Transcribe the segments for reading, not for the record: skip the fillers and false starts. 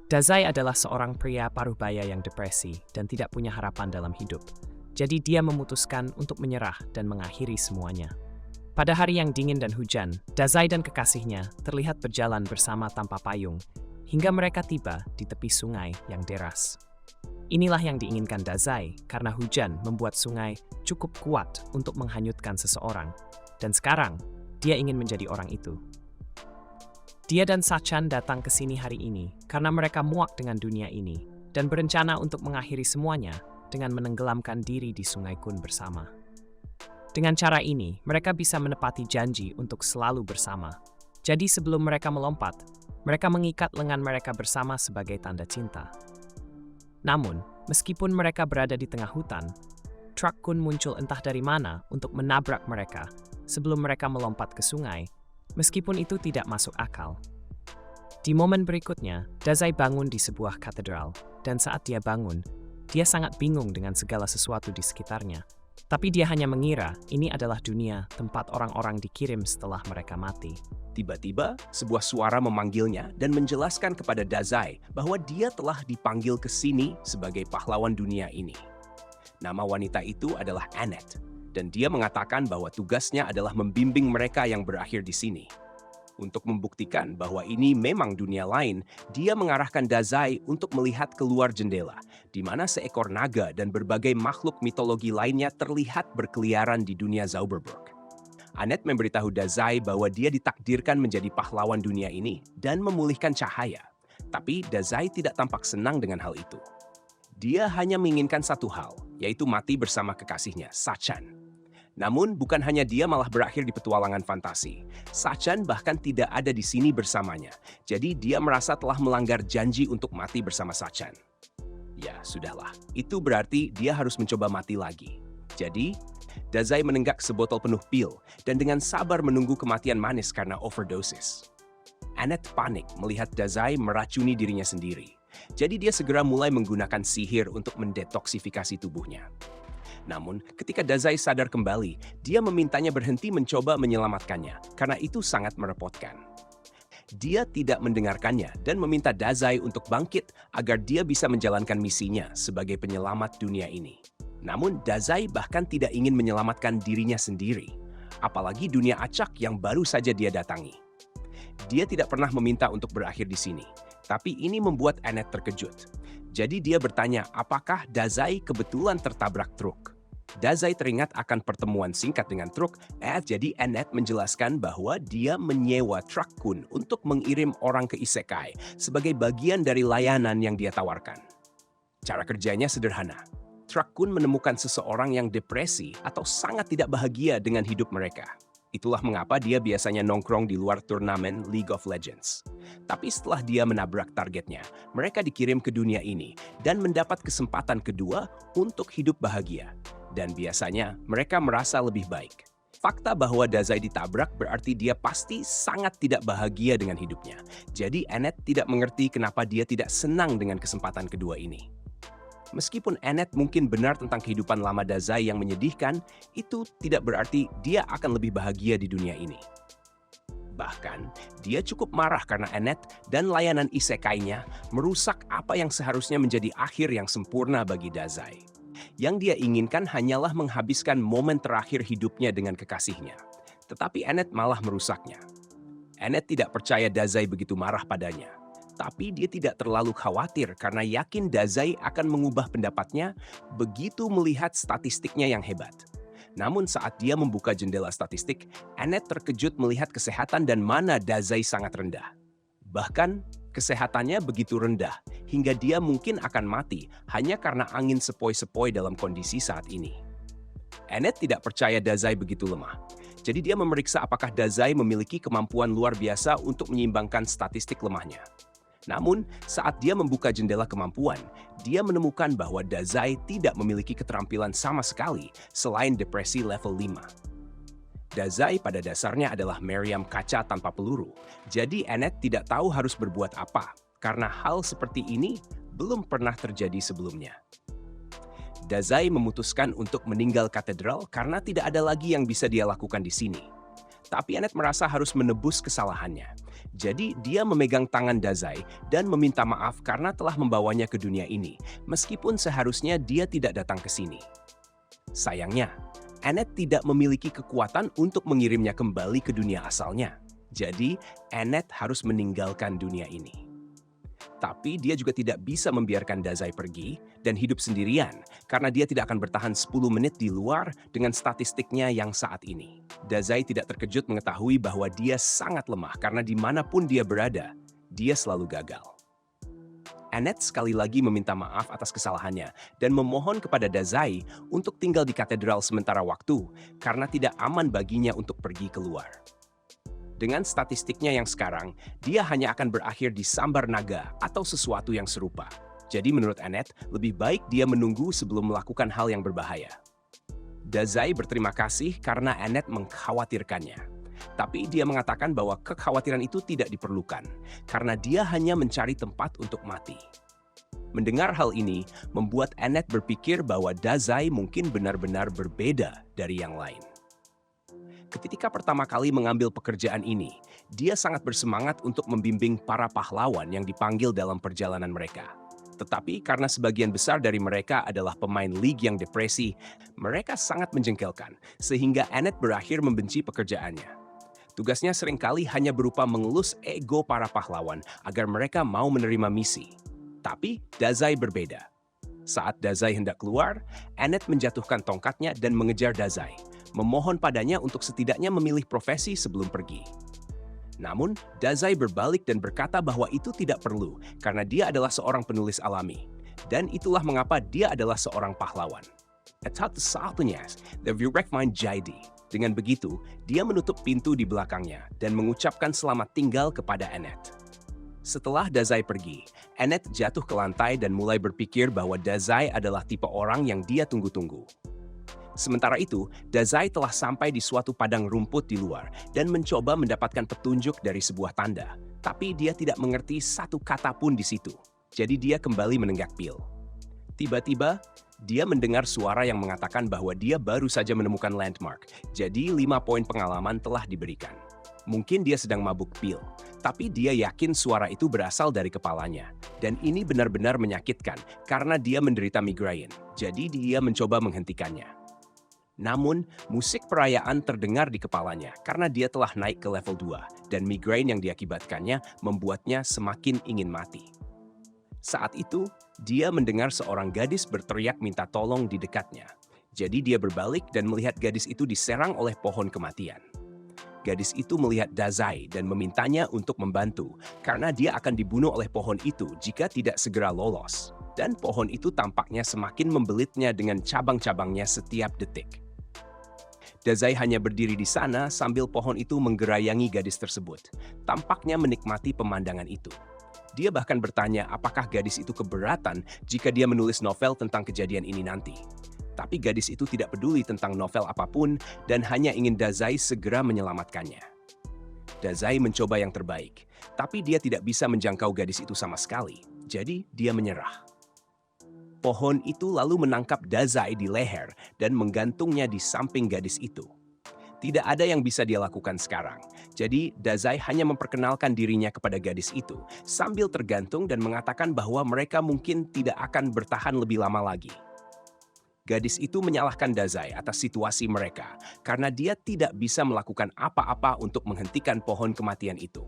Dazai adalah seorang pria paruh baya yang depresi dan tidak punya harapan dalam hidup. Jadi dia memutuskan untuk menyerah dan mengakhiri semuanya. Pada hari yang dingin dan hujan, Dazai dan kekasihnya terlihat berjalan bersama tanpa payung hingga mereka tiba di tepi sungai yang deras. Inilah yang diinginkan Dazai karena hujan membuat sungai cukup kuat untuk menghanyutkan seseorang. Dan sekarang, dia ingin menjadi orang itu. Dia dan Sachan datang ke sini hari ini karena mereka muak dengan dunia ini dan berencana untuk mengakhiri semuanya dengan menenggelamkan diri di Sungai Kun bersama. Dengan cara ini, mereka bisa menepati janji untuk selalu bersama. Jadi sebelum mereka melompat, mereka mengikat lengan mereka bersama sebagai tanda cinta. Namun, meskipun mereka berada di tengah hutan, truk Kun muncul entah dari mana untuk menabrak mereka sebelum mereka melompat ke sungai. Meskipun itu tidak masuk akal. Di momen berikutnya, Dazai bangun di sebuah katedral, dan saat dia bangun, dia sangat bingung dengan segala sesuatu di sekitarnya. Tapi dia hanya mengira ini adalah dunia tempat orang-orang dikirim setelah mereka mati. Tiba-tiba, sebuah suara memanggilnya dan menjelaskan kepada Dazai bahwa dia telah dipanggil ke sini sebagai pahlawan dunia ini. Nama wanita itu adalah Annette. Dan dia mengatakan bahwa tugasnya adalah membimbing mereka yang berakhir di sini. Untuk membuktikan bahwa ini memang dunia lain, dia mengarahkan Dazai untuk melihat keluar jendela, di mana seekor naga dan berbagai makhluk mitologi lainnya terlihat berkeliaran di dunia Zauberberg. Annette memberitahu Dazai bahwa dia ditakdirkan menjadi pahlawan dunia ini dan memulihkan cahaya. Tapi Dazai tidak tampak senang dengan hal itu. Dia hanya menginginkan satu hal, yaitu mati bersama kekasihnya, Sachan. Namun, bukan hanya dia malah berakhir di petualangan fantasi. Sachan bahkan tidak ada di sini bersamanya. Jadi, dia merasa telah melanggar janji untuk mati bersama Sachan. Ya, sudahlah. Itu berarti dia harus mencoba mati lagi. Jadi, Dazai menenggak sebotol penuh pil dan dengan sabar menunggu kematian manis karena overdosis. Annette panik melihat Dazai meracuni dirinya sendiri. Jadi, dia segera mulai menggunakan sihir untuk mendetoksifikasi tubuhnya. Namun, ketika Dazai sadar kembali, dia memintanya berhenti mencoba menyelamatkannya, karena itu sangat merepotkan. Dia tidak mendengarkannya dan meminta Dazai untuk bangkit agar dia bisa menjalankan misinya sebagai penyelamat dunia ini. Namun, Dazai bahkan tidak ingin menyelamatkan dirinya sendiri, apalagi dunia acak yang baru saja dia datangi. Dia tidak pernah meminta untuk berakhir di sini, tapi ini membuat Annette terkejut. Jadi dia bertanya apakah Dazai kebetulan tertabrak truk. Dazai teringat akan pertemuan singkat dengan truk, jadi Annette menjelaskan bahwa dia menyewa truk Kun untuk mengirim orang ke Isekai sebagai bagian dari layanan yang dia tawarkan. Cara kerjanya sederhana. Truk Kun menemukan seseorang yang depresi atau sangat tidak bahagia dengan hidup mereka. Itulah mengapa dia biasanya nongkrong di luar turnamen League of Legends. Tapi setelah dia menabrak targetnya, mereka dikirim ke dunia ini dan mendapat kesempatan kedua untuk hidup bahagia. Dan biasanya mereka merasa lebih baik. Fakta bahwa Dazai ditabrak berarti dia pasti sangat tidak bahagia dengan hidupnya. Jadi Annette tidak mengerti kenapa dia tidak senang dengan kesempatan kedua ini. Meskipun Annette mungkin benar tentang kehidupan lama Dazai yang menyedihkan, itu tidak berarti dia akan lebih bahagia di dunia ini. Bahkan, dia cukup marah karena Annette dan layanan isekainya merusak apa yang seharusnya menjadi akhir yang sempurna bagi Dazai. Yang dia inginkan hanyalah menghabiskan momen terakhir hidupnya dengan kekasihnya. Tetapi Annette malah merusaknya. Annette tidak percaya Dazai begitu marah padanya. Tapi dia tidak terlalu khawatir karena yakin Dazai akan mengubah pendapatnya begitu melihat statistiknya yang hebat. Namun saat dia membuka jendela statistik, Annette terkejut melihat kesehatan dan mana Dazai sangat rendah. Bahkan, kesehatannya begitu rendah hingga dia mungkin akan mati hanya karena angin sepoi-sepoi dalam kondisi saat ini. Annette tidak percaya Dazai begitu lemah. Jadi dia memeriksa apakah Dazai memiliki kemampuan luar biasa untuk menyeimbangkan statistik lemahnya. Namun, saat dia membuka jendela kemampuan, dia menemukan bahwa Dazai tidak memiliki keterampilan sama sekali selain depresi level 5. Dazai pada dasarnya adalah meriam kaca tanpa peluru, jadi Annette tidak tahu harus berbuat apa, karena hal seperti ini belum pernah terjadi sebelumnya. Dazai memutuskan untuk meninggal katedral karena tidak ada lagi yang bisa dia lakukan di sini. Tapi Annette merasa harus menebus kesalahannya. Jadi dia memegang tangan Dazai dan meminta maaf karena telah membawanya ke dunia ini, meskipun seharusnya dia tidak datang ke sini. Sayangnya, Annette tidak memiliki kekuatan untuk mengirimnya kembali ke dunia asalnya. Jadi, Annette harus meninggalkan dunia ini. Tapi dia juga tidak bisa membiarkan Dazai pergi dan hidup sendirian karena dia tidak akan bertahan 10 menit di luar dengan statistiknya yang saat ini. Dazai tidak terkejut mengetahui bahwa dia sangat lemah karena dimanapun dia berada, dia selalu gagal. Annette sekali lagi meminta maaf atas kesalahannya dan memohon kepada Dazai untuk tinggal di katedral sementara waktu karena tidak aman baginya untuk pergi keluar. Dengan statistiknya yang sekarang, dia hanya akan berakhir di sambar naga atau sesuatu yang serupa. Jadi menurut Annette, lebih baik dia menunggu sebelum melakukan hal yang berbahaya. Dazai berterima kasih karena Annette mengkhawatirkannya. Tapi dia mengatakan bahwa kekhawatiran itu tidak diperlukan, karena dia hanya mencari tempat untuk mati. Mendengar hal ini, membuat Annette berpikir bahwa Dazai mungkin benar-benar berbeda dari yang lain. Ketika pertama kali mengambil pekerjaan ini, dia sangat bersemangat untuk membimbing para pahlawan yang dipanggil dalam perjalanan mereka. Tetapi karena sebagian besar dari mereka adalah pemain league yang depresi, mereka sangat menjengkelkan, sehingga Annette berakhir membenci pekerjaannya. Tugasnya seringkali hanya berupa mengelus ego para pahlawan agar mereka mau menerima misi. Tapi Dazai berbeda. Saat Dazai hendak keluar, Annette menjatuhkan tongkatnya dan mengejar Dazai, memohon padanya untuk setidaknya memilih profesi sebelum pergi. Namun, Dazai berbalik dan berkata bahwa itu tidak perlu karena dia adalah seorang penulis alami. Dan itulah mengapa dia adalah seorang pahlawan. Dengan begitu, dia menutup pintu di belakangnya dan mengucapkan selamat tinggal kepada Annette. Setelah Dazai pergi, Annette jatuh ke lantai dan mulai berpikir bahwa Dazai adalah tipe orang yang dia tunggu-tunggu. Sementara itu, Dazai telah sampai di suatu padang rumput di luar dan mencoba mendapatkan petunjuk dari sebuah tanda. Tapi dia tidak mengerti satu kata pun di situ. Jadi dia kembali menenggak pil. Tiba-tiba, dia mendengar suara yang mengatakan bahwa dia baru saja menemukan landmark. Jadi 5 poin pengalaman telah diberikan. Mungkin dia sedang mabuk pil, tapi dia yakin suara itu berasal dari kepalanya. Dan ini benar-benar menyakitkan karena dia menderita migrain. Jadi dia mencoba menghentikannya. Namun, musik perayaan terdengar di kepalanya karena dia telah naik ke level 2 dan migrain yang diakibatkannya membuatnya semakin ingin mati. Saat itu, dia mendengar seorang gadis berteriak minta tolong di dekatnya. Jadi dia berbalik dan melihat gadis itu diserang oleh pohon kematian. Gadis itu melihat Dazai dan memintanya untuk membantu karena dia akan dibunuh oleh pohon itu jika tidak segera lolos. Dan pohon itu tampaknya semakin membelitnya dengan cabang-cabangnya setiap detik. Dazai hanya berdiri di sana sambil pohon itu menggerayangi gadis tersebut. Tampaknya menikmati pemandangan itu. Dia bahkan bertanya apakah gadis itu keberatan jika dia menulis novel tentang kejadian ini nanti. Tapi gadis itu tidak peduli tentang novel apapun dan hanya ingin Dazai segera menyelamatkannya. Dazai mencoba yang terbaik, tapi dia tidak bisa menjangkau gadis itu sama sekali. Jadi dia menyerah. Pohon itu lalu menangkap Dazai di leher dan menggantungnya di samping gadis itu. Tidak ada yang bisa dia lakukan sekarang. Jadi Dazai hanya memperkenalkan dirinya kepada gadis itu sambil tergantung dan mengatakan bahwa mereka mungkin tidak akan bertahan lebih lama lagi. Gadis itu menyalahkan Dazai atas situasi mereka karena dia tidak bisa melakukan apa-apa untuk menghentikan pohon kematian itu.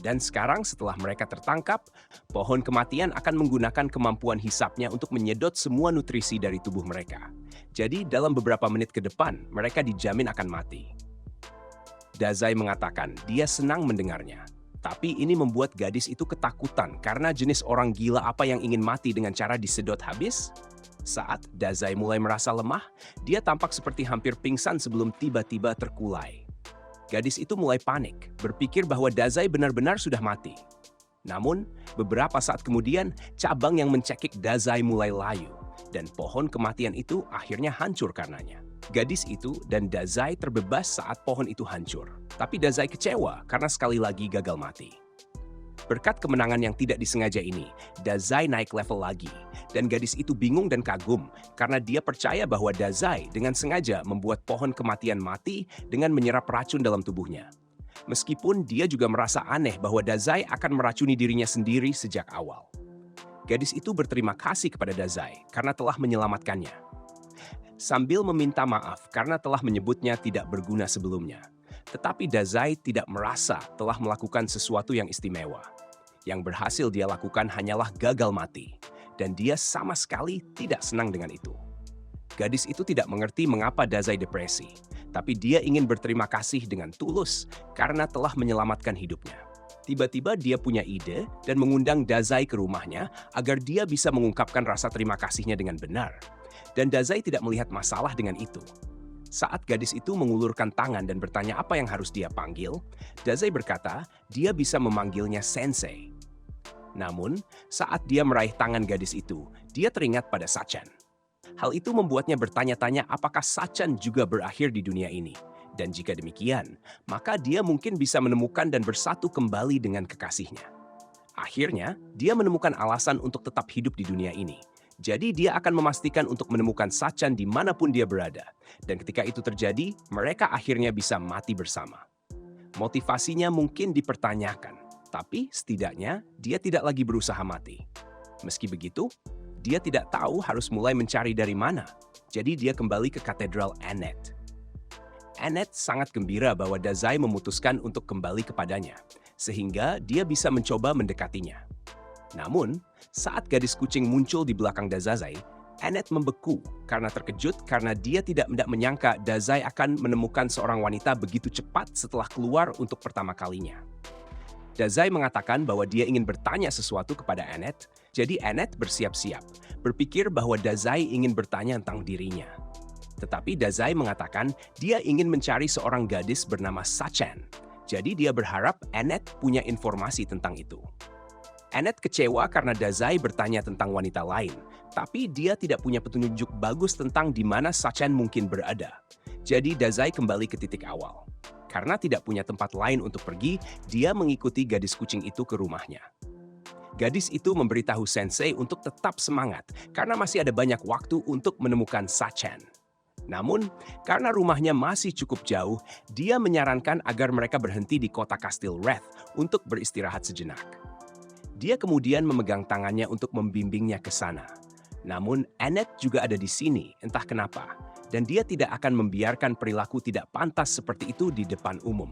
Dan sekarang setelah mereka tertangkap, pohon kematian akan menggunakan kemampuan hisapnya untuk menyedot semua nutrisi dari tubuh mereka. Jadi dalam beberapa menit ke depan, mereka dijamin akan mati. Dazai mengatakan dia senang mendengarnya. Tapi ini membuat gadis itu ketakutan karena jenis orang gila apa yang ingin mati dengan cara disedot habis? Saat Dazai mulai merasa lemah, dia tampak seperti hampir pingsan sebelum tiba-tiba terkulai. Gadis itu mulai panik, berpikir bahwa Dazai benar-benar sudah mati. Namun, beberapa saat kemudian, cabang yang mencekik Dazai mulai layu, dan pohon kematian itu akhirnya hancur karenanya. Gadis itu dan Dazai terbebas saat pohon itu hancur. Tapi Dazai kecewa karena sekali lagi gagal mati. Berkat kemenangan yang tidak disengaja ini, Dazai naik level lagi, dan gadis itu bingung dan kagum karena dia percaya bahwa Dazai dengan sengaja membuat pohon kematian mati dengan menyerap racun dalam tubuhnya. Meskipun dia juga merasa aneh bahwa Dazai akan meracuni dirinya sendiri sejak awal. Gadis itu berterima kasih kepada Dazai karena telah menyelamatkannya. Sambil meminta maaf karena telah menyebutnya tidak berguna sebelumnya. Tetapi Dazai tidak merasa telah melakukan sesuatu yang istimewa. Yang berhasil dia lakukan hanyalah gagal mati. Dan dia sama sekali tidak senang dengan itu. Gadis itu tidak mengerti mengapa Dazai depresi, tapi dia ingin berterima kasih dengan tulus karena telah menyelamatkan hidupnya. Tiba-tiba dia punya ide dan mengundang Dazai ke rumahnya agar dia bisa mengungkapkan rasa terima kasihnya dengan benar. Dan Dazai tidak melihat masalah dengan itu. Saat gadis itu mengulurkan tangan dan bertanya apa yang harus dia panggil, Dazai berkata dia bisa memanggilnya Sensei. Namun, saat dia meraih tangan gadis itu, dia teringat pada Sachan. Hal itu membuatnya bertanya-tanya apakah Sachan juga berakhir di dunia ini. Dan jika demikian, maka dia mungkin bisa menemukan dan bersatu kembali dengan kekasihnya. Akhirnya, dia menemukan alasan untuk tetap hidup di dunia ini. Jadi dia akan memastikan untuk menemukan Sachan dimanapun dia berada. Dan ketika itu terjadi, mereka akhirnya bisa mati bersama. Motivasinya mungkin dipertanyakan, tapi setidaknya dia tidak lagi berusaha mati. Meski begitu, dia tidak tahu harus mulai mencari dari mana. Jadi dia kembali ke katedral Annette. Annette sangat gembira bahwa Dazai memutuskan untuk kembali kepadanya, sehingga dia bisa mencoba mendekatinya. Namun, saat gadis kucing muncul di belakang Dazai, Annette membeku karena terkejut karena dia tidak menyangka Dazai akan menemukan seorang wanita begitu cepat setelah keluar untuk pertama kalinya. Dazai mengatakan bahwa dia ingin bertanya sesuatu kepada Annette, jadi Annette bersiap-siap, berpikir bahwa Dazai ingin bertanya tentang dirinya. Tetapi Dazai mengatakan dia ingin mencari seorang gadis bernama Sachan, jadi dia berharap Annette punya informasi tentang itu. Annette kecewa karena Dazai bertanya tentang wanita lain, tapi dia tidak punya petunjuk bagus tentang di mana Sachan mungkin berada. Jadi Dazai kembali ke titik awal. Karena tidak punya tempat lain untuk pergi, dia mengikuti gadis kucing itu ke rumahnya. Gadis itu memberitahu Sensei untuk tetap semangat karena masih ada banyak waktu untuk menemukan Sachan. Namun, karena rumahnya masih cukup jauh, dia menyarankan agar mereka berhenti di kota Kastil Wrath untuk beristirahat sejenak. Dia kemudian memegang tangannya untuk membimbingnya ke sana. Namun, Annette juga ada di sini, entah kenapa. Dan dia tidak akan membiarkan perilaku tidak pantas seperti itu di depan umum.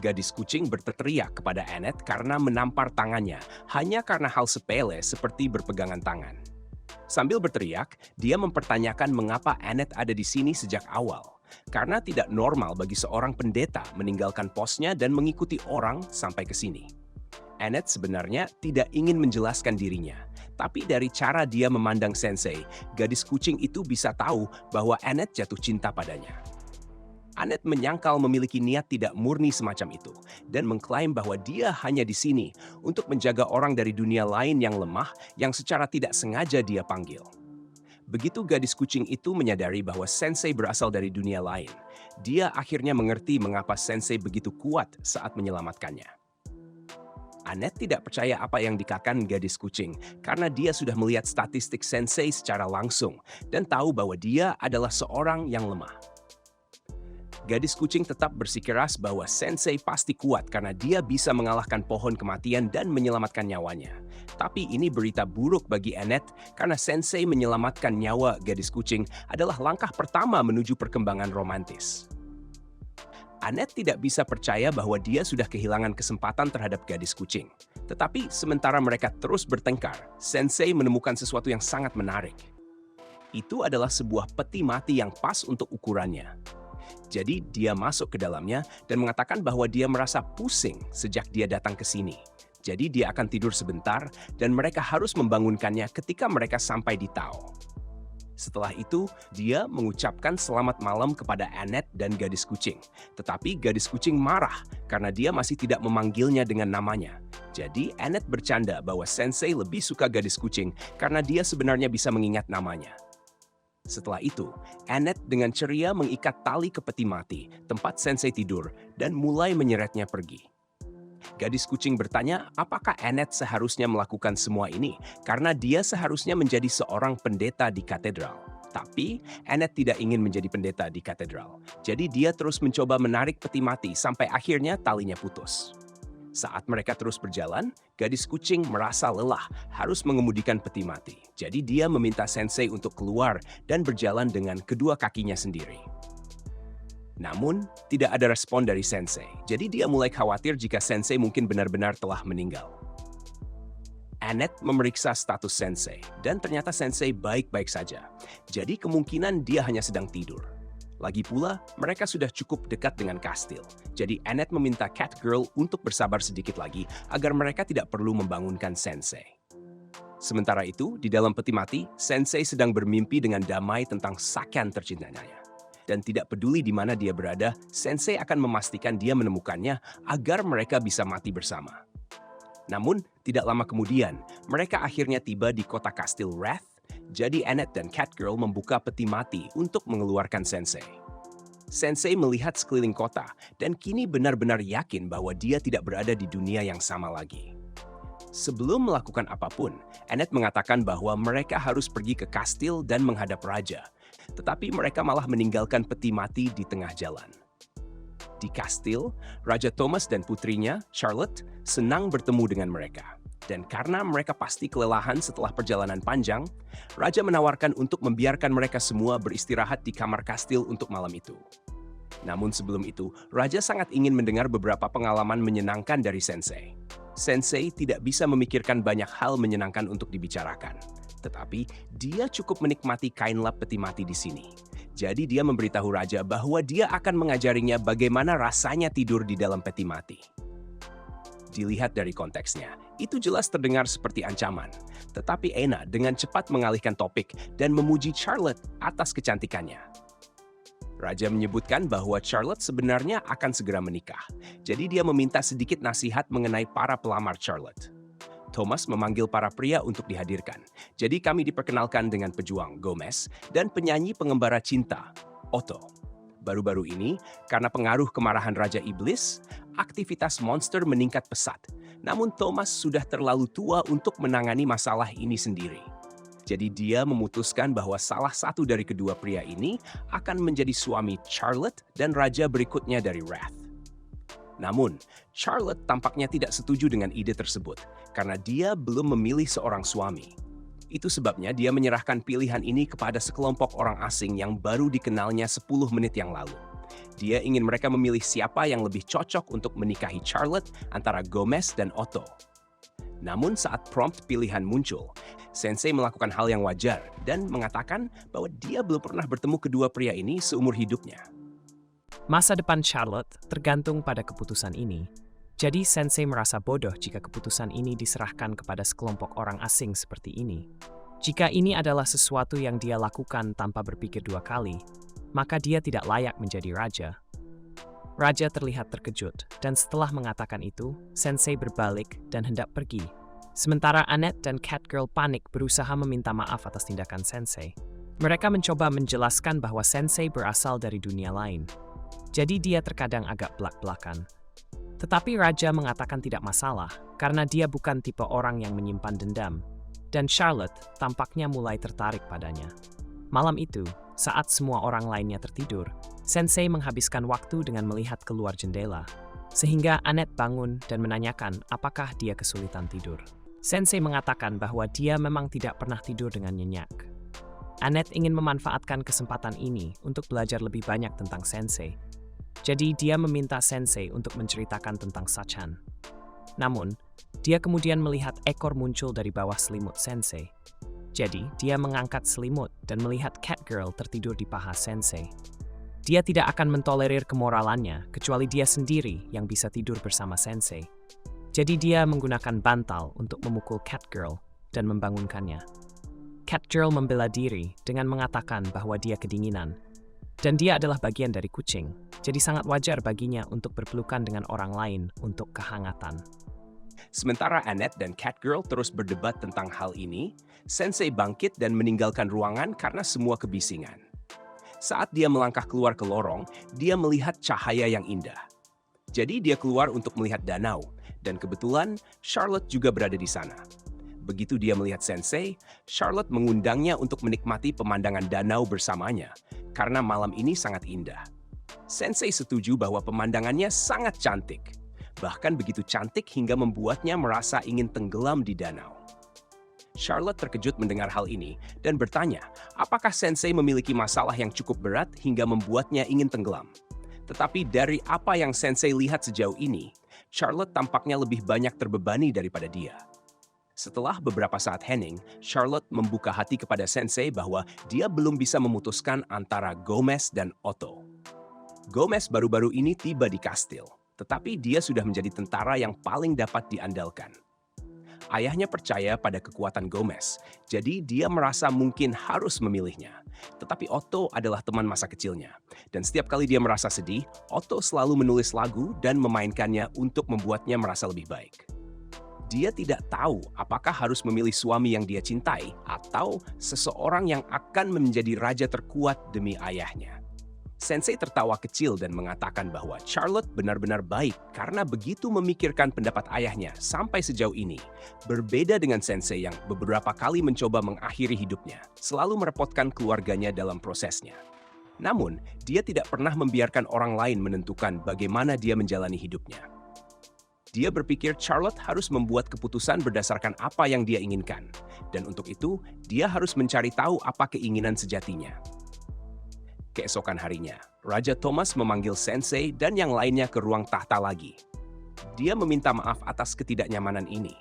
Gadis kucing berteriak kepada Annette karena menampar tangannya hanya karena hal sepele seperti berpegangan tangan. Sambil berteriak, dia mempertanyakan mengapa Annette ada di sini sejak awal. Karena tidak normal bagi seorang pendeta meninggalkan posnya dan mengikuti orang sampai ke sini. Annette sebenarnya tidak ingin menjelaskan dirinya. Tapi dari cara dia memandang Sensei, gadis kucing itu bisa tahu bahwa Annette jatuh cinta padanya. Annette menyangkal memiliki niat tidak murni semacam itu dan mengklaim bahwa dia hanya di sini untuk menjaga orang dari dunia lain yang lemah yang secara tidak sengaja dia panggil. Begitu gadis kucing itu menyadari bahwa Sensei berasal dari dunia lain, dia akhirnya mengerti mengapa Sensei begitu kuat saat menyelamatkannya. Annette tidak percaya apa yang dikatakan gadis kucing karena dia sudah melihat statistik Sensei secara langsung dan tahu bahwa dia adalah seorang yang lemah. Gadis kucing tetap bersikeras bahwa Sensei pasti kuat karena dia bisa mengalahkan pohon kematian dan menyelamatkan nyawanya. Tapi ini berita buruk bagi Annette karena Sensei menyelamatkan nyawa gadis kucing adalah langkah pertama menuju perkembangan romantis. Annette tidak bisa percaya bahwa dia sudah kehilangan kesempatan terhadap gadis kucing. Tetapi sementara mereka terus bertengkar, Sensei menemukan sesuatu yang sangat menarik. Itu adalah sebuah peti mati yang pas untuk ukurannya. Jadi dia masuk ke dalamnya dan mengatakan bahwa dia merasa pusing sejak dia datang ke sini. Jadi dia akan tidur sebentar dan mereka harus membangunkannya ketika mereka sampai di Tao. Setelah itu, dia mengucapkan selamat malam kepada Annette dan gadis kucing. Tetapi gadis kucing marah karena dia masih tidak memanggilnya dengan namanya. Jadi Annette bercanda bahwa Sensei lebih suka gadis kucing karena dia sebenarnya bisa mengingat namanya. Setelah itu, Annette dengan ceria mengikat tali ke peti mati, tempat Sensei tidur, dan mulai menyeretnya pergi. Gadis kucing bertanya apakah Annette seharusnya melakukan semua ini karena dia seharusnya menjadi seorang pendeta di katedral. Tapi, Annette tidak ingin menjadi pendeta di katedral. Jadi dia terus mencoba menarik peti mati sampai akhirnya talinya putus. Saat mereka terus berjalan, gadis kucing merasa lelah harus mengemudikan peti mati. Jadi dia meminta Sensei untuk keluar dan berjalan dengan kedua kakinya sendiri. Namun, tidak ada respon dari Sensei. Jadi dia mulai khawatir jika Sensei mungkin benar-benar telah meninggal. Annette memeriksa status Sensei, dan ternyata Sensei baik-baik saja. Jadi kemungkinan dia hanya sedang tidur. Lagi pula, mereka sudah cukup dekat dengan kastil. Jadi Annette meminta Catgirl untuk bersabar sedikit lagi agar mereka tidak perlu membangunkan Sensei. Sementara itu, di dalam peti mati, Sensei sedang bermimpi dengan damai tentang Sakan tercintanya. Dan tidak peduli di mana dia berada, Sensei akan memastikan dia menemukannya agar mereka bisa mati bersama. Namun, tidak lama kemudian, mereka akhirnya tiba di kota kastil Wrath. Jadi Annette dan Catgirl membuka peti mati untuk mengeluarkan Sensei. Sensei melihat sekeliling kota dan kini benar-benar yakin bahwa dia tidak berada di dunia yang sama lagi. Sebelum melakukan apapun, Annette mengatakan bahwa mereka harus pergi ke kastil dan menghadap raja. Tetapi mereka malah meninggalkan peti mati di tengah jalan. Di kastil, Raja Thomas dan putrinya, Charlotte, senang bertemu dengan mereka. Dan karena mereka pasti kelelahan setelah perjalanan panjang, Raja menawarkan untuk membiarkan mereka semua beristirahat di kamar kastil untuk malam itu. Namun sebelum itu, Raja sangat ingin mendengar beberapa pengalaman menyenangkan dari Sensei. Sensei tidak bisa memikirkan banyak hal menyenangkan untuk dibicarakan. Tetapi, dia cukup menikmati kain lap peti mati di sini. Jadi dia memberitahu Raja bahwa dia akan mengajarinya bagaimana rasanya tidur di dalam peti mati. Dilihat dari konteksnya, itu jelas terdengar seperti ancaman. Tetapi Anna dengan cepat mengalihkan topik dan memuji Charlotte atas kecantikannya. Raja menyebutkan bahwa Charlotte sebenarnya akan segera menikah. Jadi dia meminta sedikit nasihat mengenai para pelamar Charlotte. Thomas memanggil para pria untuk dihadirkan. Jadi kami diperkenalkan dengan pejuang Gomez dan penyanyi pengembara cinta, Otto. Baru-baru ini, karena pengaruh kemarahan Raja Iblis, aktivitas monster meningkat pesat. Namun Thomas sudah terlalu tua untuk menangani masalah ini sendiri. Jadi dia memutuskan bahwa salah satu dari kedua pria ini akan menjadi suami Charlotte dan raja berikutnya dari Wrath. Namun, Charlotte tampaknya tidak setuju dengan ide tersebut karena dia belum memilih seorang suami. Itu sebabnya dia menyerahkan pilihan ini kepada sekelompok orang asing yang baru dikenalnya 10 menit yang lalu. Dia ingin mereka memilih siapa yang lebih cocok untuk menikahi Charlotte antara Gomez dan Otto. Namun saat prompt pilihan muncul, Sensei melakukan hal yang wajar dan mengatakan bahwa dia belum pernah bertemu kedua pria ini seumur hidupnya. Masa depan Charlotte tergantung pada keputusan ini. Jadi Sensei merasa bodoh jika keputusan ini diserahkan kepada sekelompok orang asing seperti ini. Jika ini adalah sesuatu yang dia lakukan tanpa berpikir dua kali, maka dia tidak layak menjadi raja. Raja terlihat terkejut, dan setelah mengatakan itu, Sensei berbalik dan hendak pergi. Sementara Annette dan Catgirl panik berusaha meminta maaf atas tindakan Sensei. Mereka mencoba menjelaskan bahwa Sensei berasal dari dunia lain. Jadi dia terkadang agak belak-belakan. Tetapi Raja mengatakan tidak masalah, karena dia bukan tipe orang yang menyimpan dendam. Dan Charlotte tampaknya mulai tertarik padanya. Malam itu, saat semua orang lainnya tertidur, Sensei menghabiskan waktu dengan melihat keluar jendela. Sehingga Annette bangun dan menanyakan apakah dia kesulitan tidur. Sensei mengatakan bahwa dia memang tidak pernah tidur dengan nyenyak. Annette ingin memanfaatkan kesempatan ini untuk belajar lebih banyak tentang Sensei. Jadi dia meminta Sensei untuk menceritakan tentang Sachan. Namun, dia kemudian melihat ekor muncul dari bawah selimut Sensei. Jadi, dia mengangkat selimut dan melihat Catgirl tertidur di paha Sensei. Dia tidak akan mentolerir kemoralannya, kecuali dia sendiri yang bisa tidur bersama Sensei. Jadi dia menggunakan bantal untuk memukul Catgirl dan membangunkannya. Catgirl membela diri dengan mengatakan bahwa dia kedinginan. Dan dia adalah bagian dari kucing, jadi sangat wajar baginya untuk berpelukan dengan orang lain untuk kehangatan. Sementara Annette dan Catgirl terus berdebat tentang hal ini, Sensei bangkit dan meninggalkan ruangan karena semua kebisingan. Saat dia melangkah keluar ke lorong, dia melihat cahaya yang indah. Jadi dia keluar untuk melihat danau, dan kebetulan Charlotte juga berada di sana. Begitu dia melihat Sensei, Charlotte mengundangnya untuk menikmati pemandangan danau bersamanya, karena malam ini sangat indah. Sensei setuju bahwa pemandangannya sangat cantik, bahkan begitu cantik hingga membuatnya merasa ingin tenggelam di danau. Charlotte terkejut mendengar hal ini dan bertanya, apakah Sensei memiliki masalah yang cukup berat hingga membuatnya ingin tenggelam. Tetapi dari apa yang Sensei lihat sejauh ini, Charlotte tampaknya lebih banyak terbebani daripada dia. Setelah beberapa saat hening, Charlotte membuka hati kepada Sensei bahwa dia belum bisa memutuskan antara Gomez dan Otto. Gomez baru-baru ini tiba di kastil, tetapi dia sudah menjadi tentara yang paling dapat diandalkan. Ayahnya percaya pada kekuatan Gomez, jadi dia merasa mungkin harus memilihnya. Tetapi Otto adalah teman masa kecilnya, dan setiap kali dia merasa sedih, Otto selalu menulis lagu dan memainkannya untuk membuatnya merasa lebih baik. Dia tidak tahu apakah harus memilih suami yang dia cintai atau seseorang yang akan menjadi raja terkuat demi ayahnya. Sensei tertawa kecil dan mengatakan bahwa Charlotte benar-benar baik karena begitu memikirkan pendapat ayahnya sampai sejauh ini. Berbeda dengan Sensei yang beberapa kali mencoba mengakhiri hidupnya, selalu merepotkan keluarganya dalam prosesnya. Namun, dia tidak pernah membiarkan orang lain menentukan bagaimana dia menjalani hidupnya. Dia berpikir Charlotte harus membuat keputusan berdasarkan apa yang dia inginkan. Dan untuk itu, dia harus mencari tahu apa keinginan sejatinya. Keesokan harinya, Raja Thomas memanggil Sensei dan yang lainnya ke ruang tahta lagi. Dia meminta maaf atas ketidaknyamanan ini.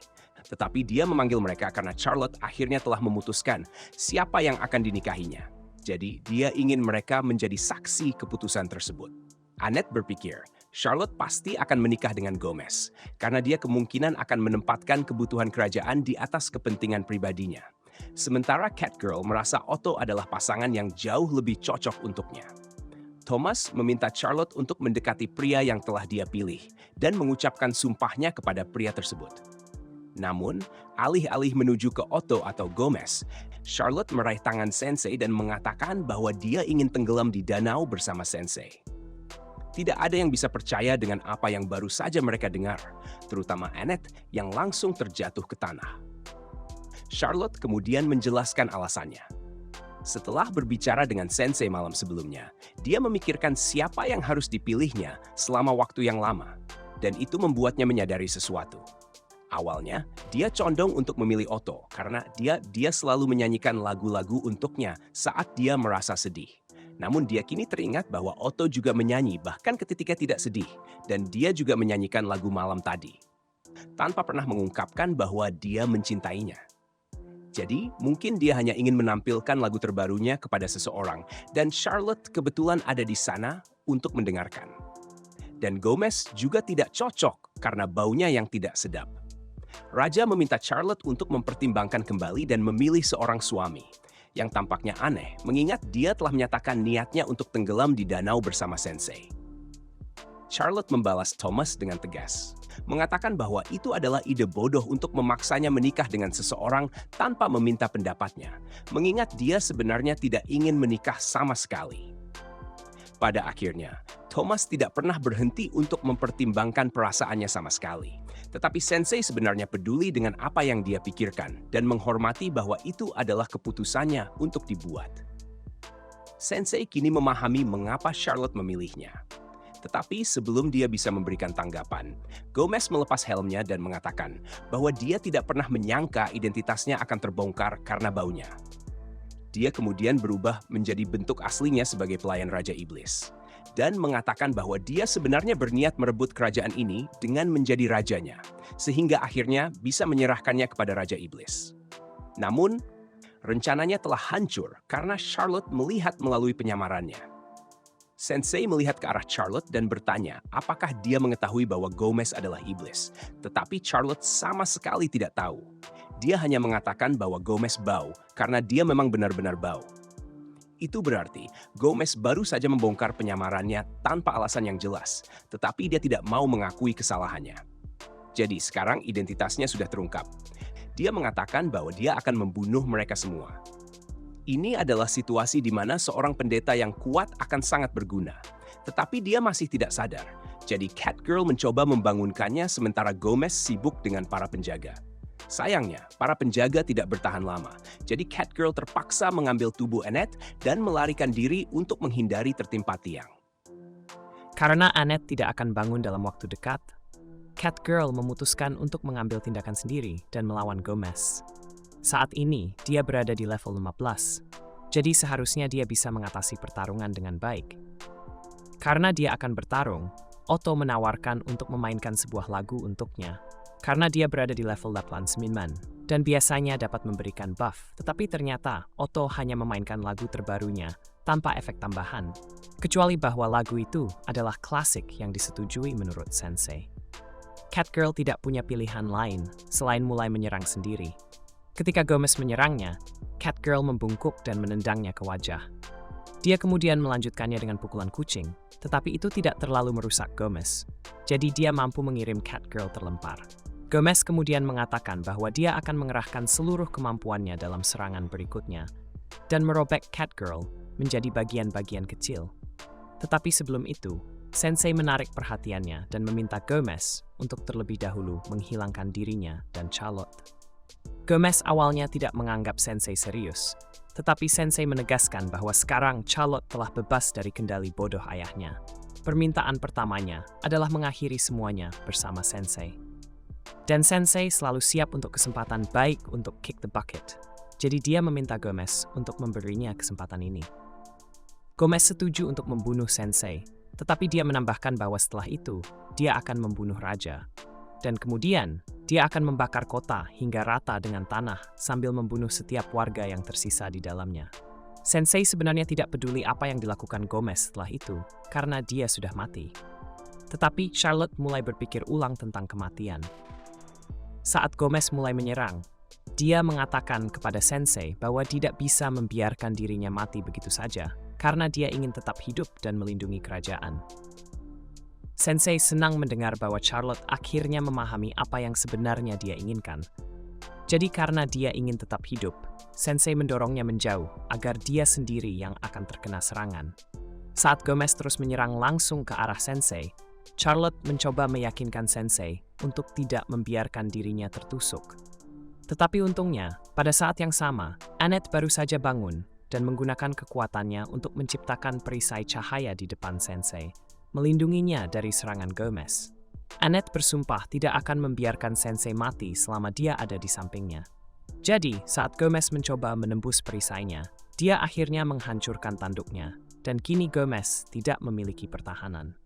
Tetapi dia memanggil mereka karena Charlotte akhirnya telah memutuskan siapa yang akan dinikahinya. Jadi, dia ingin mereka menjadi saksi keputusan tersebut. Annette berpikir, Charlotte pasti akan menikah dengan Gomez, karena dia kemungkinan akan menempatkan kebutuhan kerajaan di atas kepentingan pribadinya. Sementara Catgirl merasa Otto adalah pasangan yang jauh lebih cocok untuknya. Thomas meminta Charlotte untuk mendekati pria yang telah dia pilih dan mengucapkan sumpahnya kepada pria tersebut. Namun, alih-alih menuju ke Otto atau Gomez, Charlotte meraih tangan Sensei dan mengatakan bahwa dia ingin tenggelam di danau bersama Sensei. Tidak ada yang bisa percaya dengan apa yang baru saja mereka dengar, terutama Annette yang langsung terjatuh ke tanah. Charlotte kemudian menjelaskan alasannya. Setelah berbicara dengan Sensei malam sebelumnya, dia memikirkan siapa yang harus dipilihnya selama waktu yang lama, dan itu membuatnya menyadari sesuatu. Awalnya, dia condong untuk memilih Otto karena dia selalu menyanyikan lagu-lagu untuknya saat dia merasa sedih. Namun dia kini teringat bahwa Otto juga menyanyi bahkan ketika tidak sedih, dan dia juga menyanyikan lagu malam tadi, tanpa pernah mengungkapkan bahwa dia mencintainya. Jadi, mungkin dia hanya ingin menampilkan lagu terbarunya kepada seseorang, dan Charlotte kebetulan ada di sana untuk mendengarkan. Dan Gomez juga tidak cocok karena baunya yang tidak sedap. Raja meminta Charlotte untuk mempertimbangkan kembali dan memilih seorang suami, yang tampaknya aneh mengingat dia telah menyatakan niatnya untuk tenggelam di danau bersama Sensei. Charlotte membalas Thomas dengan tegas, mengatakan bahwa itu adalah ide bodoh untuk memaksanya menikah dengan seseorang tanpa meminta pendapatnya, mengingat dia sebenarnya tidak ingin menikah sama sekali. Pada akhirnya, Thomas tidak pernah berhenti untuk mempertimbangkan perasaannya sama sekali. Tetapi Sensei sebenarnya peduli dengan apa yang dia pikirkan dan menghormati bahwa itu adalah keputusannya untuk dibuat. Sensei kini memahami mengapa Charlotte memilihnya. Tetapi sebelum dia bisa memberikan tanggapan, Gomez melepas helmnya dan mengatakan bahwa dia tidak pernah menyangka identitasnya akan terbongkar karena baunya. Dia kemudian berubah menjadi bentuk aslinya sebagai pelayan Raja Iblis, dan mengatakan bahwa dia sebenarnya berniat merebut kerajaan ini dengan menjadi rajanya, sehingga akhirnya bisa menyerahkannya kepada Raja Iblis. Namun, rencananya telah hancur karena Charlotte melihat melalui penyamarannya. Sensei melihat ke arah Charlotte dan bertanya apakah dia mengetahui bahwa Gomez adalah iblis, tetapi Charlotte sama sekali tidak tahu. Dia hanya mengatakan bahwa Gomez bau karena dia memang benar-benar bau. Itu berarti Gomez baru saja membongkar penyamarannya tanpa alasan yang jelas, tetapi dia tidak mau mengakui kesalahannya. Jadi sekarang identitasnya sudah terungkap. Dia mengatakan bahwa dia akan membunuh mereka semua. Ini adalah situasi di mana seorang pendeta yang kuat akan sangat berguna, tetapi dia masih tidak sadar. Jadi Catgirl mencoba membangunkannya sementara Gomez sibuk dengan para penjaga. Sayangnya, para penjaga tidak bertahan lama. Jadi Catgirl terpaksa mengambil tubuh Annette dan melarikan diri untuk menghindari tertimpa tiang. Karena Annette tidak akan bangun dalam waktu dekat, Catgirl memutuskan untuk mengambil tindakan sendiri dan melawan Gomez. Saat ini, dia berada di level 15, jadi seharusnya dia bisa mengatasi pertarungan dengan baik. Karena dia akan bertarung, Otto menawarkan untuk memainkan sebuah lagu untuknya. Karena dia berada di level 89 dan biasanya dapat memberikan buff, tetapi ternyata Otto hanya memainkan lagu terbarunya tanpa efek tambahan, kecuali bahwa lagu itu adalah klasik yang disetujui menurut Sensei. Catgirl tidak punya pilihan lain selain mulai menyerang sendiri. Ketika Gomez menyerangnya, Catgirl membungkuk dan menendangnya ke wajah. Dia kemudian melanjutkannya dengan pukulan kucing, tetapi itu tidak terlalu merusak Gomez, jadi dia mampu mengirim Catgirl terlempar. Gomez kemudian mengatakan bahwa dia akan mengerahkan seluruh kemampuannya dalam serangan berikutnya dan merobek Catgirl menjadi bagian-bagian kecil. Tetapi sebelum itu, Sensei menarik perhatiannya dan meminta Gomez untuk terlebih dahulu menghilangkan dirinya dan Charlotte. Gomez awalnya tidak menganggap Sensei serius, tetapi Sensei menegaskan bahwa sekarang Charlotte telah bebas dari kendali bodoh ayahnya. Permintaan pertamanya adalah mengakhiri semuanya bersama Sensei. Dan Sensei selalu siap untuk kesempatan baik untuk kick the bucket. Jadi dia meminta Gomez untuk memberinya kesempatan ini. Gomez setuju untuk membunuh Sensei, tetapi dia menambahkan bahwa setelah itu, dia akan membunuh Raja. Dan kemudian, dia akan membakar kota hingga rata dengan tanah sambil membunuh setiap warga yang tersisa di dalamnya. Sensei sebenarnya tidak peduli apa yang dilakukan Gomez setelah itu, karena dia sudah mati. Tetapi Charlotte mulai berpikir ulang tentang kematian. Saat Gomez mulai menyerang, dia mengatakan kepada Sensei bahwa tidak bisa membiarkan dirinya mati begitu saja, karena dia ingin tetap hidup dan melindungi kerajaan. Sensei senang mendengar bahwa Charlotte akhirnya memahami apa yang sebenarnya dia inginkan. Jadi karena dia ingin tetap hidup, Sensei mendorongnya menjauh agar dia sendiri yang akan terkena serangan. Saat Gomez terus menyerang langsung ke arah Sensei, Charlotte mencoba meyakinkan Sensei untuk tidak membiarkan dirinya tertusuk. Tetapi untungnya, pada saat yang sama, Annette baru saja bangun dan menggunakan kekuatannya untuk menciptakan perisai cahaya di depan Sensei, melindunginya dari serangan Gomez. Annette bersumpah tidak akan membiarkan Sensei mati selama dia ada di sampingnya. Jadi, saat Gomez mencoba menembus perisainya, dia akhirnya menghancurkan tanduknya, dan kini Gomez tidak memiliki pertahanan.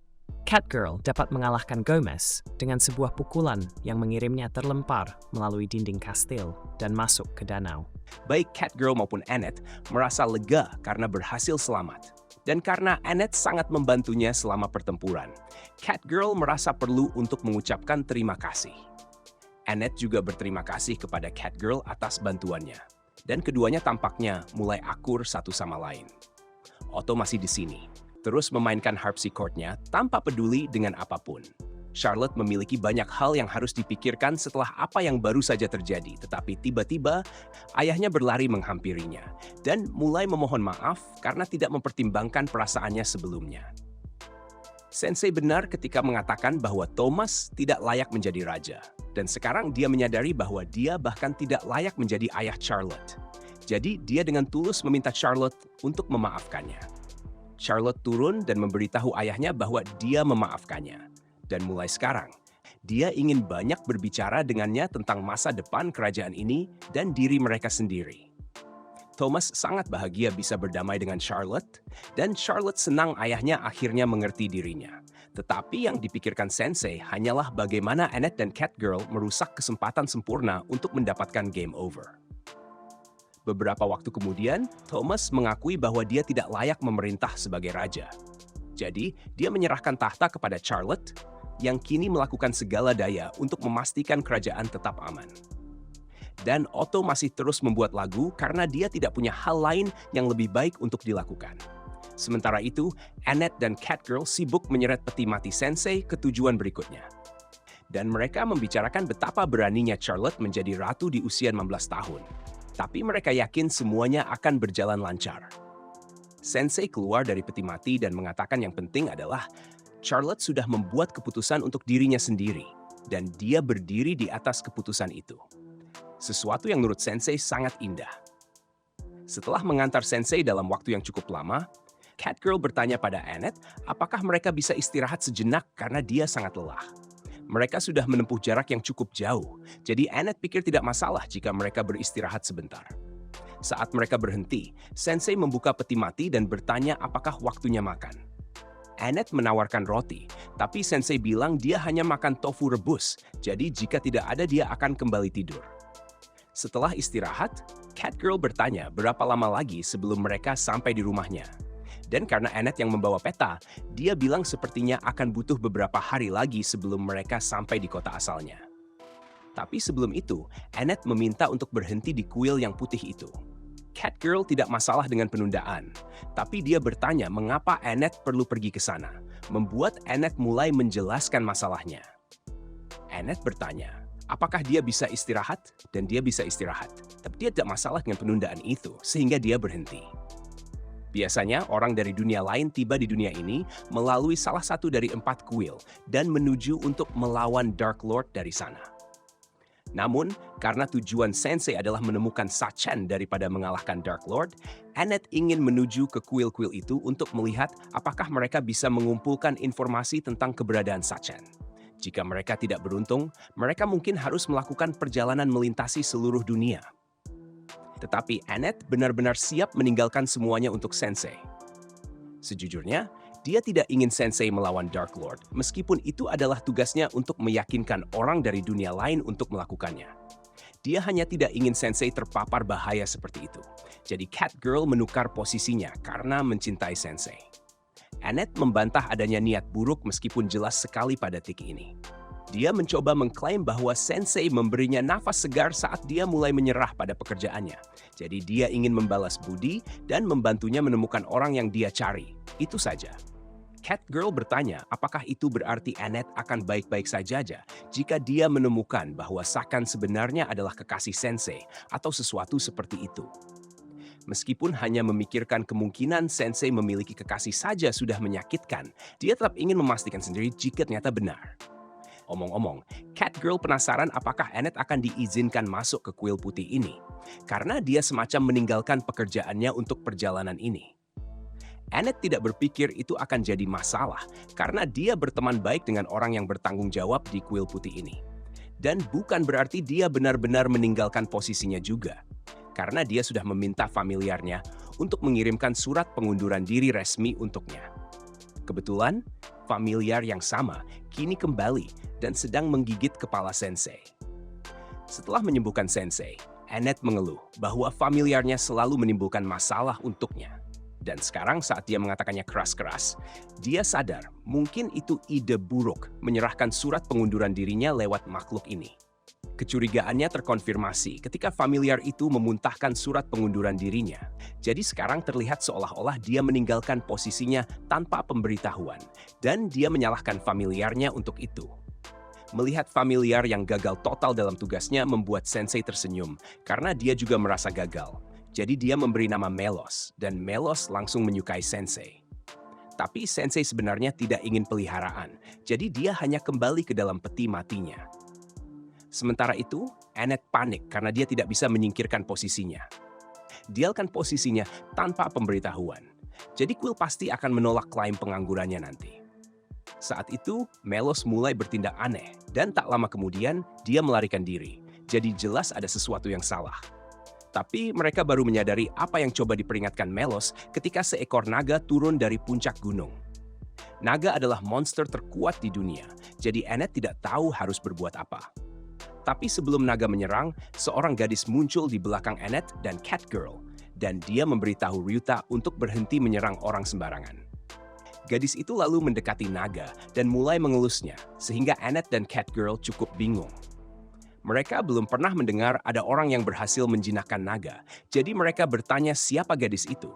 Catgirl dapat mengalahkan Gomez dengan sebuah pukulan yang mengirimnya terlempar melalui dinding kastil dan masuk ke danau. Baik Catgirl maupun Annette merasa lega karena berhasil selamat. Dan karena Annette sangat membantunya selama pertempuran, Catgirl merasa perlu untuk mengucapkan terima kasih. Annette juga berterima kasih kepada Catgirl atas bantuannya. Dan keduanya tampaknya mulai akur satu sama lain. Otto masih di sini, terus memainkan harpsichordnya tanpa peduli dengan apapun. Charlotte memiliki banyak hal yang harus dipikirkan setelah apa yang baru saja terjadi, tetapi tiba-tiba ayahnya berlari menghampirinya dan mulai memohon maaf karena tidak mempertimbangkan perasaannya sebelumnya. Sensei benar ketika mengatakan bahwa Thomas tidak layak menjadi raja, dan sekarang dia menyadari bahwa dia bahkan tidak layak menjadi ayah Charlotte. Jadi dia dengan tulus meminta Charlotte untuk memaafkannya. Charlotte turun dan memberitahu ayahnya bahwa dia memaafkannya. Dan mulai sekarang, dia ingin banyak berbicara dengannya tentang masa depan kerajaan ini dan diri mereka sendiri. Thomas sangat bahagia bisa berdamai dengan Charlotte, dan Charlotte senang ayahnya akhirnya mengerti dirinya. Tetapi yang dipikirkan Sensei hanyalah bagaimana Annette dan Catgirl merusak kesempatan sempurna untuk mendapatkan game over. Beberapa waktu kemudian, Thomas mengakui bahwa dia tidak layak memerintah sebagai raja. Jadi, dia menyerahkan tahta kepada Charlotte, yang kini melakukan segala daya untuk memastikan kerajaan tetap aman. Dan Otto masih terus membuat lagu karena dia tidak punya hal lain yang lebih baik untuk dilakukan. Sementara itu, Annette dan Catgirl sibuk menyeret peti mati Sensei ke tujuan berikutnya. Dan mereka membicarakan betapa beraninya Charlotte menjadi ratu di usia 16 tahun. Tapi mereka yakin semuanya akan berjalan lancar. Sensei keluar dari peti mati dan mengatakan yang penting adalah Charlotte sudah membuat keputusan untuk dirinya sendiri, dan dia berdiri di atas keputusan itu. sesuatu yang menurut Sensei sangat indah. Setelah mengantar Sensei dalam waktu yang cukup lama, Catgirl bertanya pada Annette apakah mereka bisa istirahat sejenak karena dia sangat lelah. Mereka sudah menempuh jarak yang cukup jauh, jadi Annette pikir tidak masalah jika mereka beristirahat sebentar. Saat mereka berhenti, Sensei membuka peti mati dan bertanya apakah waktunya makan. Annette menawarkan roti, tapi Sensei bilang dia hanya makan tofu rebus, jadi jika tidak ada dia akan kembali tidur. Setelah istirahat, Catgirl bertanya berapa lama lagi sebelum mereka sampai di rumahnya. Dan karena Annette yang membawa peta, dia bilang sepertinya akan butuh beberapa hari lagi sebelum mereka sampai di kota asalnya. Tapi sebelum itu, Annette meminta untuk berhenti di kuil yang putih itu. Catgirl tidak masalah dengan penundaan, tapi dia bertanya mengapa Annette perlu pergi ke sana, membuat Annette mulai menjelaskan masalahnya. Annette bertanya, apakah dia bisa istirahat? Dan dia bisa istirahat, tapi dia tidak masalah dengan penundaan itu, sehingga dia berhenti. Biasanya, orang dari dunia lain tiba di dunia ini melalui salah satu dari 4 kuil dan menuju untuk melawan Dark Lord dari sana. Namun, karena tujuan Sensei adalah menemukan Sachin daripada mengalahkan Dark Lord, Annette ingin menuju ke kuil-kuil itu untuk melihat apakah mereka bisa mengumpulkan informasi tentang keberadaan Sachin. Jika mereka tidak beruntung, mereka mungkin harus melakukan perjalanan melintasi seluruh dunia. Tetapi Annette benar-benar siap meninggalkan semuanya untuk Sensei. Sejujurnya, dia tidak ingin Sensei melawan Dark Lord, meskipun itu adalah tugasnya untuk meyakinkan orang dari dunia lain untuk melakukannya. Dia hanya tidak ingin Sensei terpapar bahaya seperti itu. Jadi Catgirl menukar posisinya karena mencintai Sensei. Annette membantah adanya niat buruk meskipun jelas sekali pada titik ini. Dia mencoba mengklaim bahwa Sensei memberinya nafas segar saat dia mulai menyerah pada pekerjaannya. Jadi dia ingin membalas budi dan membantunya menemukan orang yang dia cari. Itu saja. Catgirl bertanya apakah itu berarti Annette akan baik-baik saja jika dia menemukan bahwa Sakan sebenarnya adalah kekasih Sensei atau sesuatu seperti itu. Meskipun hanya memikirkan kemungkinan Sensei memiliki kekasih saja sudah menyakitkan, dia tetap ingin memastikan sendiri jika ternyata benar. Omong-omong, Catgirl penasaran apakah Annette akan diizinkan masuk ke kuil putih ini, karena dia semacam meninggalkan pekerjaannya untuk perjalanan ini. Annette tidak berpikir itu akan jadi masalah, karena dia berteman baik dengan orang yang bertanggung jawab di kuil putih ini. Dan bukan berarti dia benar-benar meninggalkan posisinya juga, karena dia sudah meminta familiarnya untuk mengirimkan surat pengunduran diri resmi untuknya. Kebetulan, familiar yang sama kini kembali dan sedang menggigit kepala Sensei. Setelah menyembuhkan Sensei, Annette mengeluh bahwa familiarnya selalu menimbulkan masalah untuknya. Dan sekarang saat dia mengatakannya keras-keras, dia sadar mungkin itu ide buruk menyerahkan surat pengunduran dirinya lewat makhluk ini. Kecurigaannya terkonfirmasi ketika familiar itu memuntahkan surat pengunduran dirinya. Jadi sekarang terlihat seolah-olah dia meninggalkan posisinya tanpa pemberitahuan, dan dia menyalahkan familiarnya untuk itu. Melihat familiar yang gagal total dalam tugasnya membuat Sensei tersenyum, karena dia juga merasa gagal. Jadi dia memberi nama Melos, dan Melos langsung menyukai Sensei. Tapi Sensei sebenarnya tidak ingin peliharaan, jadi dia hanya kembali ke dalam peti matinya. Sementara itu, Annette panik karena dia tidak bisa menyingkirkan posisinya. Dialkan posisinya tanpa pemberitahuan. Jadi kuil pasti akan menolak klaim penganggurannya nanti. Saat itu, Melos mulai bertindak aneh, dan tak lama kemudian dia melarikan diri. Jadi jelas ada sesuatu yang salah. Tapi mereka baru menyadari apa yang coba diperingatkan Melos ketika seekor naga turun dari puncak gunung. Naga adalah monster terkuat di dunia, jadi Annette tidak tahu harus berbuat apa. Tapi sebelum naga menyerang, seorang gadis muncul di belakang Annette dan Catgirl, dan dia memberitahu Ryuta untuk berhenti menyerang orang sembarangan. Gadis itu lalu mendekati naga dan mulai mengelusnya, sehingga Annette dan Catgirl cukup bingung. Mereka belum pernah mendengar ada orang yang berhasil menjinakkan naga, jadi mereka bertanya siapa gadis itu.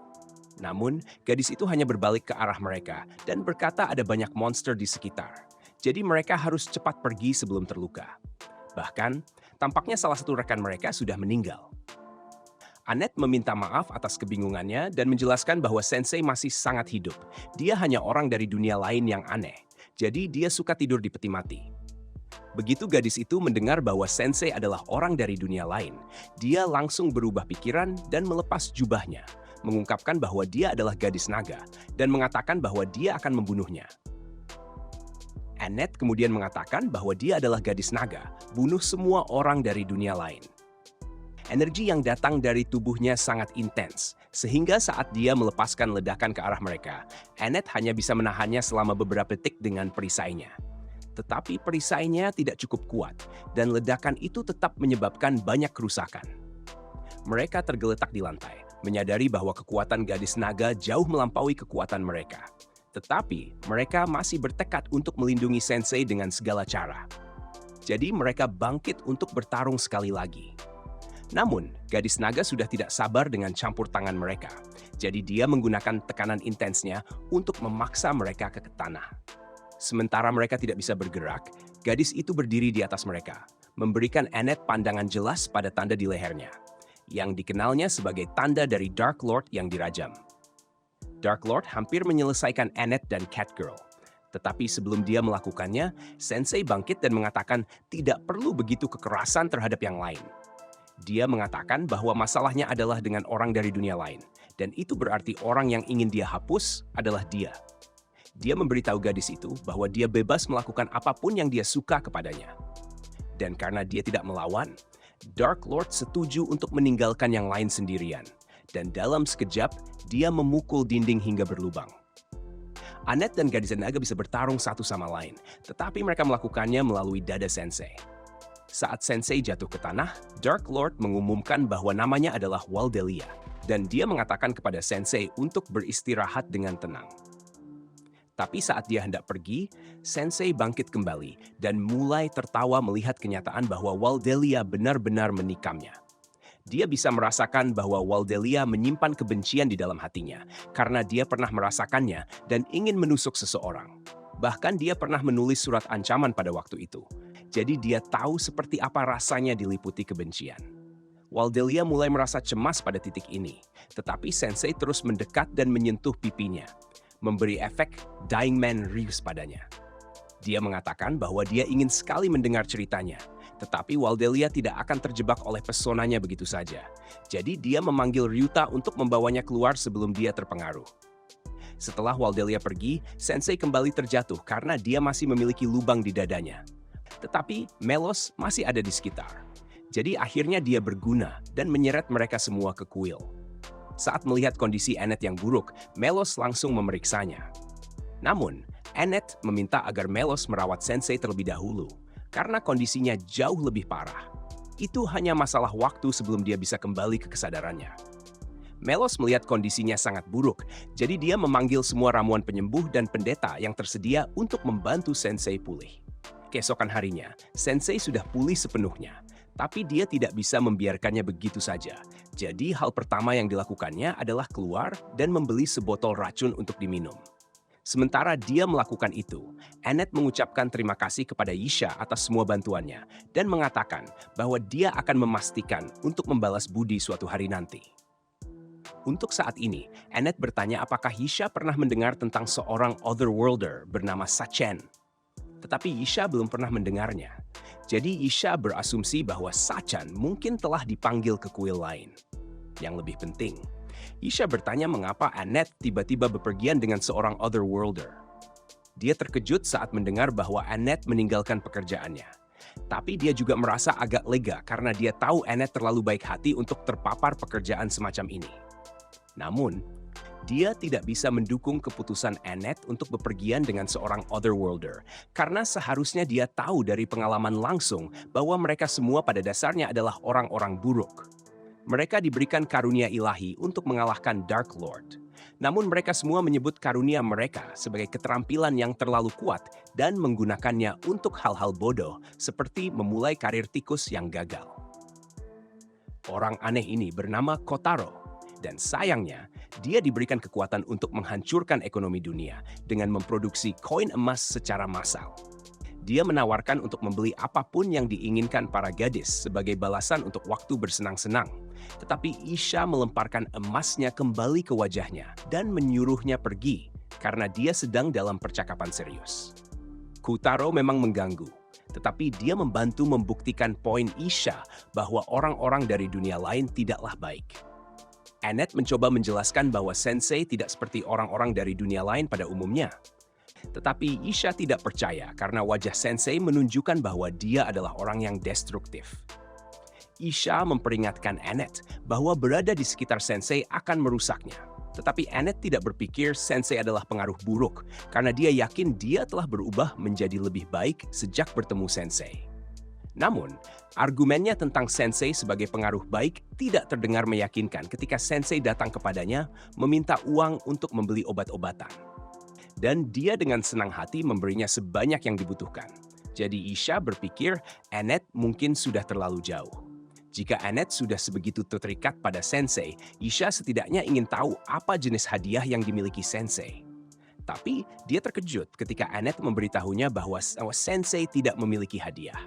Namun, gadis itu hanya berbalik ke arah mereka dan berkata ada banyak monster di sekitar. Jadi mereka harus cepat pergi sebelum terluka. Bahkan, tampaknya salah satu rekan mereka sudah meninggal. Annette meminta maaf atas kebingungannya dan menjelaskan bahwa Sensei masih sangat hidup. Dia hanya orang dari dunia lain yang aneh, jadi dia suka tidur di peti mati. Begitu gadis itu mendengar bahwa Sensei adalah orang dari dunia lain, dia langsung berubah pikiran dan melepas jubahnya, mengungkapkan bahwa dia adalah gadis naga dan mengatakan bahwa dia akan membunuhnya. Annette kemudian mengatakan bahwa dia adalah gadis naga, bunuh semua orang dari dunia lain. Energi yang datang dari tubuhnya sangat intens, sehingga saat dia melepaskan ledakan ke arah mereka, Annette hanya bisa menahannya selama beberapa detik dengan perisainya. Tetapi perisainya tidak cukup kuat, dan ledakan itu tetap menyebabkan banyak kerusakan. Mereka tergeletak di lantai, menyadari bahwa kekuatan gadis naga jauh melampaui kekuatan mereka. Tetapi mereka masih bertekad untuk melindungi Sensei dengan segala cara. Jadi mereka bangkit untuk bertarung sekali lagi. Namun, gadis naga sudah tidak sabar dengan campur tangan mereka. Jadi dia menggunakan tekanan intensnya untuk memaksa mereka ke tanah. Sementara mereka tidak bisa bergerak, gadis itu berdiri di atas mereka, memberikan Annette pandangan jelas pada tanda di lehernya, yang dikenalnya sebagai tanda dari Dark Lord yang dirajam. Dark Lord hampir menyelesaikan Annette dan Catgirl. Tetapi sebelum dia melakukannya, Sensei bangkit dan mengatakan tidak perlu begitu kekerasan terhadap yang lain. Dia mengatakan bahwa masalahnya adalah dengan orang dari dunia lain, dan itu berarti orang yang ingin dia hapus adalah dia. Dia memberitahu gadis itu bahwa dia bebas melakukan apapun yang dia suka kepadanya. Dan karena dia tidak melawan, Dark Lord setuju untuk meninggalkan yang lain sendirian. Dan dalam sekejap, dia memukul dinding hingga berlubang. Annette dan gadis naga bisa bertarung satu sama lain, tetapi mereka melakukannya melalui dada Sensei. Saat Sensei jatuh ke tanah, Dark Lord mengumumkan bahwa namanya adalah Waldelia, dan dia mengatakan kepada Sensei untuk beristirahat dengan tenang. Tapi saat dia hendak pergi, Sensei bangkit kembali dan mulai tertawa melihat kenyataan bahwa Waldelia benar-benar menikamnya. Dia bisa merasakan bahwa Waldelia menyimpan kebencian di dalam hatinya karena dia pernah merasakannya dan ingin menusuk seseorang. Bahkan dia pernah menulis surat ancaman pada waktu itu. Jadi dia tahu seperti apa rasanya diliputi kebencian. Waldelia mulai merasa cemas pada titik ini, tetapi Sensei terus mendekat dan menyentuh pipinya, memberi efek Dying Man Reeves padanya. Dia mengatakan bahwa dia ingin sekali mendengar ceritanya, tetapi Waldelia tidak akan terjebak oleh pesonanya begitu saja. Jadi dia memanggil Ryuta untuk membawanya keluar sebelum dia terpengaruh. Setelah Waldelia pergi, Sensei kembali terjatuh karena dia masih memiliki lubang di dadanya. Tetapi Melos masih ada di sekitar. Jadi akhirnya dia berguna dan menyeret mereka semua ke kuil. Saat melihat kondisi Annette yang buruk, Melos langsung memeriksanya. Namun, Annette meminta agar Melos merawat Sensei terlebih dahulu, karena kondisinya jauh lebih parah. Itu hanya masalah waktu sebelum dia bisa kembali ke kesadarannya. Melos melihat kondisinya sangat buruk, jadi dia memanggil semua ramuan penyembuh dan pendeta yang tersedia untuk membantu Sensei pulih. Keesokan harinya, Sensei sudah pulih sepenuhnya, tapi dia tidak bisa membiarkannya begitu saja. Jadi hal pertama yang dilakukannya adalah keluar dan membeli sebotol racun untuk diminum. Sementara dia melakukan itu, Annette mengucapkan terima kasih kepada Yisha atas semua bantuannya dan mengatakan bahwa dia akan memastikan untuk membalas budi suatu hari nanti. Untuk saat ini, Annette bertanya apakah Yisha pernah mendengar tentang seorang Otherworlder bernama Sachin. Tetapi Yisha belum pernah mendengarnya. Jadi Yisha berasumsi bahwa Sachin mungkin telah dipanggil ke kuil lain. Yang lebih penting, Yisha bertanya mengapa Annette tiba-tiba bepergian dengan seorang Otherworlder. Dia terkejut saat mendengar bahwa Annette meninggalkan pekerjaannya. Tapi dia juga merasa agak lega karena dia tahu Annette terlalu baik hati untuk terpapar pekerjaan semacam ini. Namun, dia tidak bisa mendukung keputusan Annette untuk bepergian dengan seorang Otherworlder karena seharusnya dia tahu dari pengalaman langsung bahwa mereka semua pada dasarnya adalah orang-orang buruk. Mereka diberikan karunia ilahi untuk mengalahkan Dark Lord. Namun mereka semua menyebut karunia mereka sebagai keterampilan yang terlalu kuat dan menggunakannya untuk hal-hal bodoh seperti memulai karir tikus yang gagal. Orang aneh ini bernama Kotaro, dan sayangnya dia diberikan kekuatan untuk menghancurkan ekonomi dunia dengan memproduksi koin emas secara massal. Dia menawarkan untuk membeli apapun yang diinginkan para gadis sebagai balasan untuk waktu bersenang-senang. Tetapi Isha melemparkan emasnya kembali ke wajahnya dan menyuruhnya pergi karena dia sedang dalam percakapan serius. Kotaro memang mengganggu, Tetapi dia membantu membuktikan poin Isha bahwa orang-orang dari dunia lain tidaklah baik. Annette mencoba menjelaskan bahwa Sensei tidak seperti orang-orang dari dunia lain pada umumnya. Tetapi Isha tidak percaya karena wajah Sensei menunjukkan bahwa dia adalah orang yang destruktif. Isha memperingatkan Annette bahwa berada di sekitar Sensei akan merusaknya. Tetapi Annette tidak berpikir Sensei adalah pengaruh buruk karena dia yakin dia telah berubah menjadi lebih baik sejak bertemu Sensei. Namun, argumennya tentang Sensei sebagai pengaruh baik tidak terdengar meyakinkan ketika Sensei datang kepadanya meminta uang untuk membeli obat-obatan. Dan dia dengan senang hati memberinya sebanyak yang dibutuhkan. Jadi Isha berpikir Annette mungkin sudah terlalu jauh. Jika Annette sudah sebegitu terikat pada Sensei, Isha setidaknya ingin tahu apa jenis hadiah yang dimiliki Sensei. Tapi dia terkejut ketika Annette memberitahunya bahwa Sensei tidak memiliki hadiah.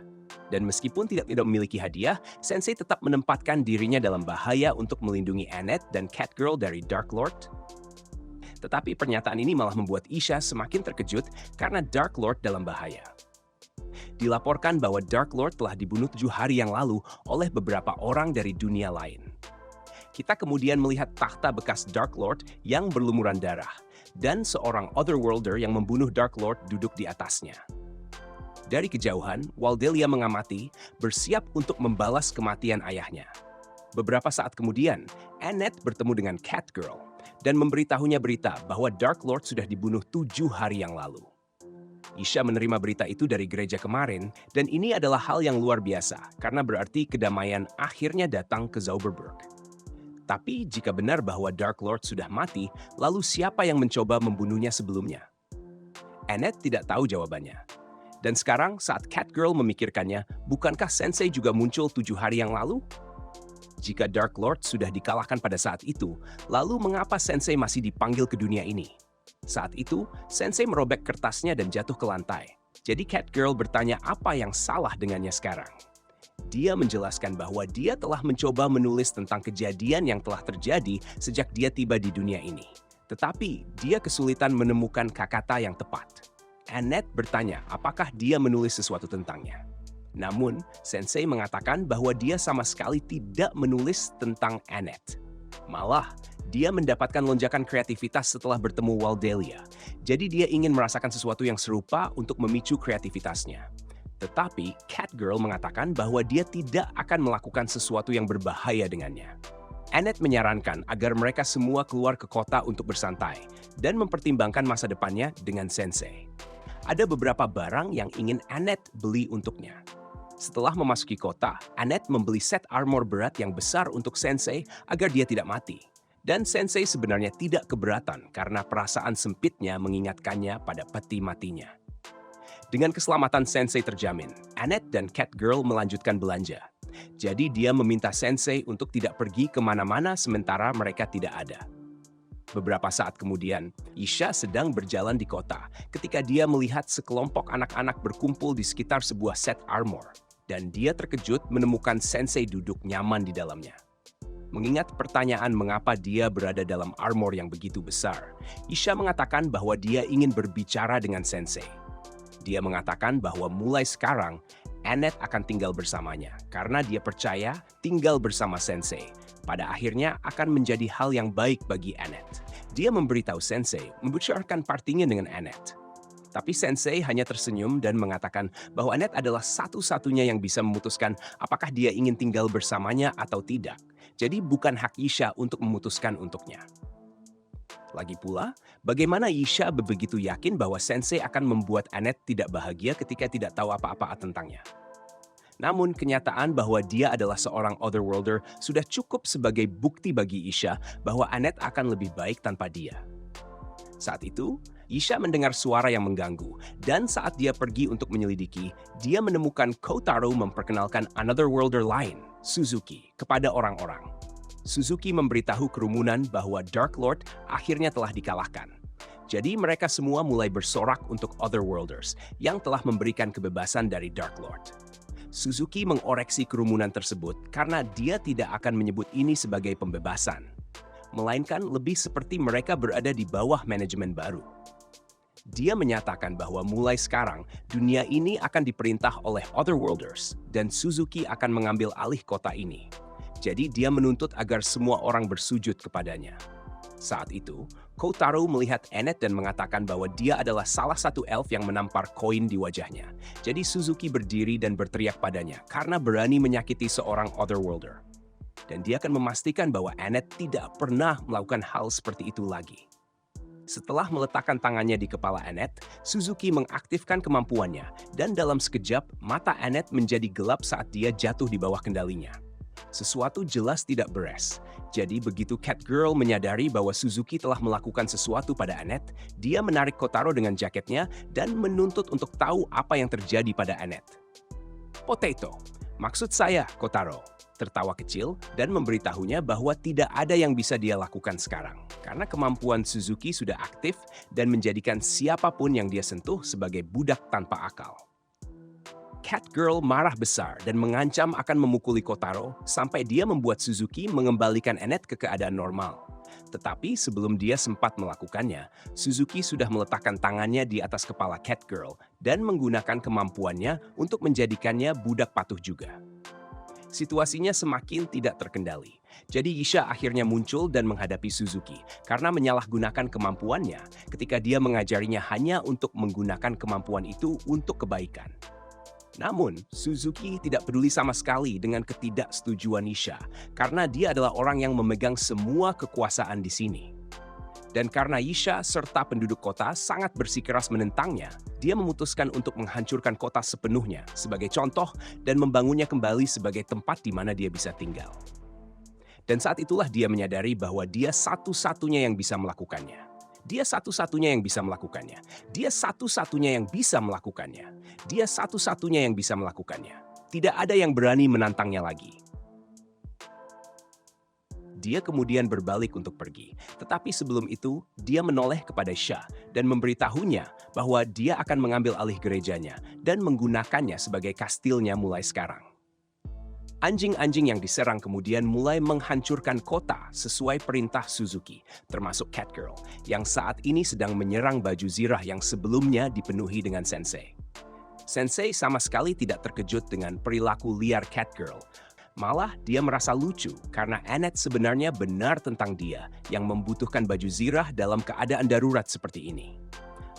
Dan meskipun tidak memiliki hadiah, Sensei tetap menempatkan dirinya dalam bahaya untuk melindungi Annette dan Catgirl dari Dark Lord. Tetapi pernyataan ini malah membuat Isha semakin terkejut karena Dark Lord dalam bahaya. Dilaporkan bahwa Dark Lord telah dibunuh 7 hari yang lalu oleh beberapa orang dari dunia lain. Kita kemudian melihat takhta bekas Dark Lord yang berlumuran darah, dan seorang Otherworlder yang membunuh Dark Lord duduk di atasnya. Dari kejauhan, Waldelia mengamati, bersiap untuk membalas kematian ayahnya. Beberapa saat kemudian, Annette bertemu dengan Catgirl dan memberitahunya berita bahwa Dark Lord sudah dibunuh 7 hari yang lalu. Isha menerima berita itu dari gereja kemarin, dan ini adalah hal yang luar biasa karena berarti kedamaian akhirnya datang ke Zauberberg. Tapi jika benar bahwa Dark Lord sudah mati, lalu siapa yang mencoba membunuhnya sebelumnya? Annette tidak tahu jawabannya. Dan sekarang saat Catgirl memikirkannya, bukankah Sensei juga muncul 7 hari yang lalu? Jika Dark Lord sudah dikalahkan pada saat itu, lalu mengapa Sensei masih dipanggil ke dunia ini? Saat itu, Sensei merobek kertasnya dan jatuh ke lantai. Jadi Catgirl bertanya apa yang salah dengannya sekarang. Dia menjelaskan bahwa dia telah mencoba menulis tentang kejadian yang telah terjadi sejak dia tiba di dunia ini. Tetapi dia kesulitan menemukan kata-kata yang tepat. Annette bertanya apakah dia menulis sesuatu tentangnya. Namun, Sensei mengatakan bahwa dia sama sekali tidak menulis tentang Annette. Malah, dia mendapatkan lonjakan kreativitas setelah bertemu Waldelia. Jadi dia ingin merasakan sesuatu yang serupa untuk memicu kreativitasnya. Tetapi Catgirl mengatakan bahwa dia tidak akan melakukan sesuatu yang berbahaya dengannya. Annette menyarankan agar mereka semua keluar ke kota untuk bersantai dan mempertimbangkan masa depannya dengan Sensei. Ada beberapa barang yang ingin Annette beli untuknya. Setelah memasuki kota, Annette membeli set armor berat yang besar untuk Sensei agar dia tidak mati. Dan Sensei sebenarnya tidak keberatan karena perasaan sempitnya mengingatkannya pada peti matinya. Dengan keselamatan Sensei terjamin, Annette dan Catgirl melanjutkan belanja. Jadi dia meminta Sensei untuk tidak pergi kemana-mana sementara mereka tidak ada. Beberapa saat kemudian, Isha sedang berjalan di kota ketika dia melihat sekelompok anak-anak berkumpul di sekitar sebuah set armor. Dan dia terkejut menemukan Sensei duduk nyaman di dalamnya. Mengingat pertanyaan mengapa dia berada dalam armor yang begitu besar, Isha mengatakan bahwa dia ingin berbicara dengan Sensei. Dia mengatakan bahwa mulai sekarang, Annette akan tinggal bersamanya karena dia percaya tinggal bersama Sensei pada akhirnya akan menjadi hal yang baik bagi Annette. Dia memberitahu Sensei membicarakan partinya dengan Annette. Tapi Sensei hanya tersenyum dan mengatakan bahwa Annette adalah satu-satunya yang bisa memutuskan apakah dia ingin tinggal bersamanya atau tidak. Jadi bukan hak Isha untuk memutuskan untuknya. Lagi pula, bagaimana Isha begitu yakin bahwa Sensei akan membuat Annette tidak bahagia ketika tidak tahu apa-apa tentangnya. Namun kenyataan bahwa dia adalah seorang Otherworlder sudah cukup sebagai bukti bagi Isha bahwa Annette akan lebih baik tanpa dia. Saat itu, Isha mendengar suara yang mengganggu, dan saat dia pergi untuk menyelidiki, dia menemukan Kotaro memperkenalkan Anotherworlder lain, Suzuki, kepada orang-orang. Suzuki memberitahu kerumunan bahwa Dark Lord akhirnya telah dikalahkan. Jadi mereka semua mulai bersorak untuk Otherworlders yang telah memberikan kebebasan dari Dark Lord. Suzuki mengoreksi kerumunan tersebut karena dia tidak akan menyebut ini sebagai pembebasan, melainkan lebih seperti mereka berada di bawah manajemen baru. Dia menyatakan bahwa mulai sekarang, dunia ini akan diperintah oleh Otherworlders dan Suzuki akan mengambil alih kota ini. Jadi dia menuntut agar semua orang bersujud kepadanya. Saat itu, Kotaro melihat Annette dan mengatakan bahwa dia adalah salah satu elf yang menampar koin di wajahnya. Jadi Suzuki berdiri dan berteriak padanya karena berani menyakiti seorang Otherworlder. Dan dia akan memastikan bahwa Annette tidak pernah melakukan hal seperti itu lagi. Setelah meletakkan tangannya di kepala Annette, Suzuki mengaktifkan kemampuannya dan dalam sekejap mata Annette menjadi gelap saat dia jatuh di bawah kendalinya. Sesuatu jelas tidak beres. Jadi begitu Catgirl menyadari bahwa Suzuki telah melakukan sesuatu pada Annette, dia menarik Kotaro dengan jaketnya dan menuntut untuk tahu apa yang terjadi pada Annette. Potato, maksud saya Kotaro, tertawa kecil dan memberitahunya bahwa tidak ada yang bisa dia lakukan sekarang karena kemampuan Suzuki sudah aktif dan menjadikan siapapun yang dia sentuh sebagai budak tanpa akal. Catgirl marah besar dan mengancam akan memukuli Kotaro sampai dia membuat Suzuki mengembalikan Annette ke keadaan normal. Tetapi sebelum dia sempat melakukannya, Suzuki sudah meletakkan tangannya di atas kepala Catgirl dan menggunakan kemampuannya untuk menjadikannya budak patuh juga. Situasinya semakin tidak terkendali. Jadi Isha akhirnya muncul dan menghadapi Suzuki karena menyalahgunakan kemampuannya ketika dia mengajarinya hanya untuk menggunakan kemampuan itu untuk kebaikan. Namun, Suzuki tidak peduli sama sekali dengan ketidaksetujuan Isha karena dia adalah orang yang memegang semua kekuasaan di sini. Dan karena Isha serta penduduk kota sangat bersikeras menentangnya, dia memutuskan untuk menghancurkan kota sepenuhnya sebagai contoh dan membangunnya kembali sebagai tempat di mana dia bisa tinggal. Dan saat itulah dia menyadari bahwa dia satu-satunya yang bisa melakukannya. Dia satu-satunya yang bisa melakukannya. Dia satu-satunya yang bisa melakukannya. Dia satu-satunya yang bisa melakukannya. Tidak ada yang berani menantangnya lagi. Dia kemudian berbalik untuk pergi. Tetapi sebelum itu, dia menoleh kepada Shah dan memberitahunya bahwa dia akan mengambil alih gerejanya dan menggunakannya sebagai kastilnya mulai sekarang. Anjing-anjing yang diserang kemudian mulai menghancurkan kota sesuai perintah Suzuki, termasuk Catgirl, yang saat ini sedang menyerang baju zirah yang sebelumnya dipenuhi dengan Sensei. Sensei sama sekali tidak terkejut dengan perilaku liar Catgirl. Malah dia merasa lucu karena Annette sebenarnya benar tentang dia yang membutuhkan baju zirah dalam keadaan darurat seperti ini.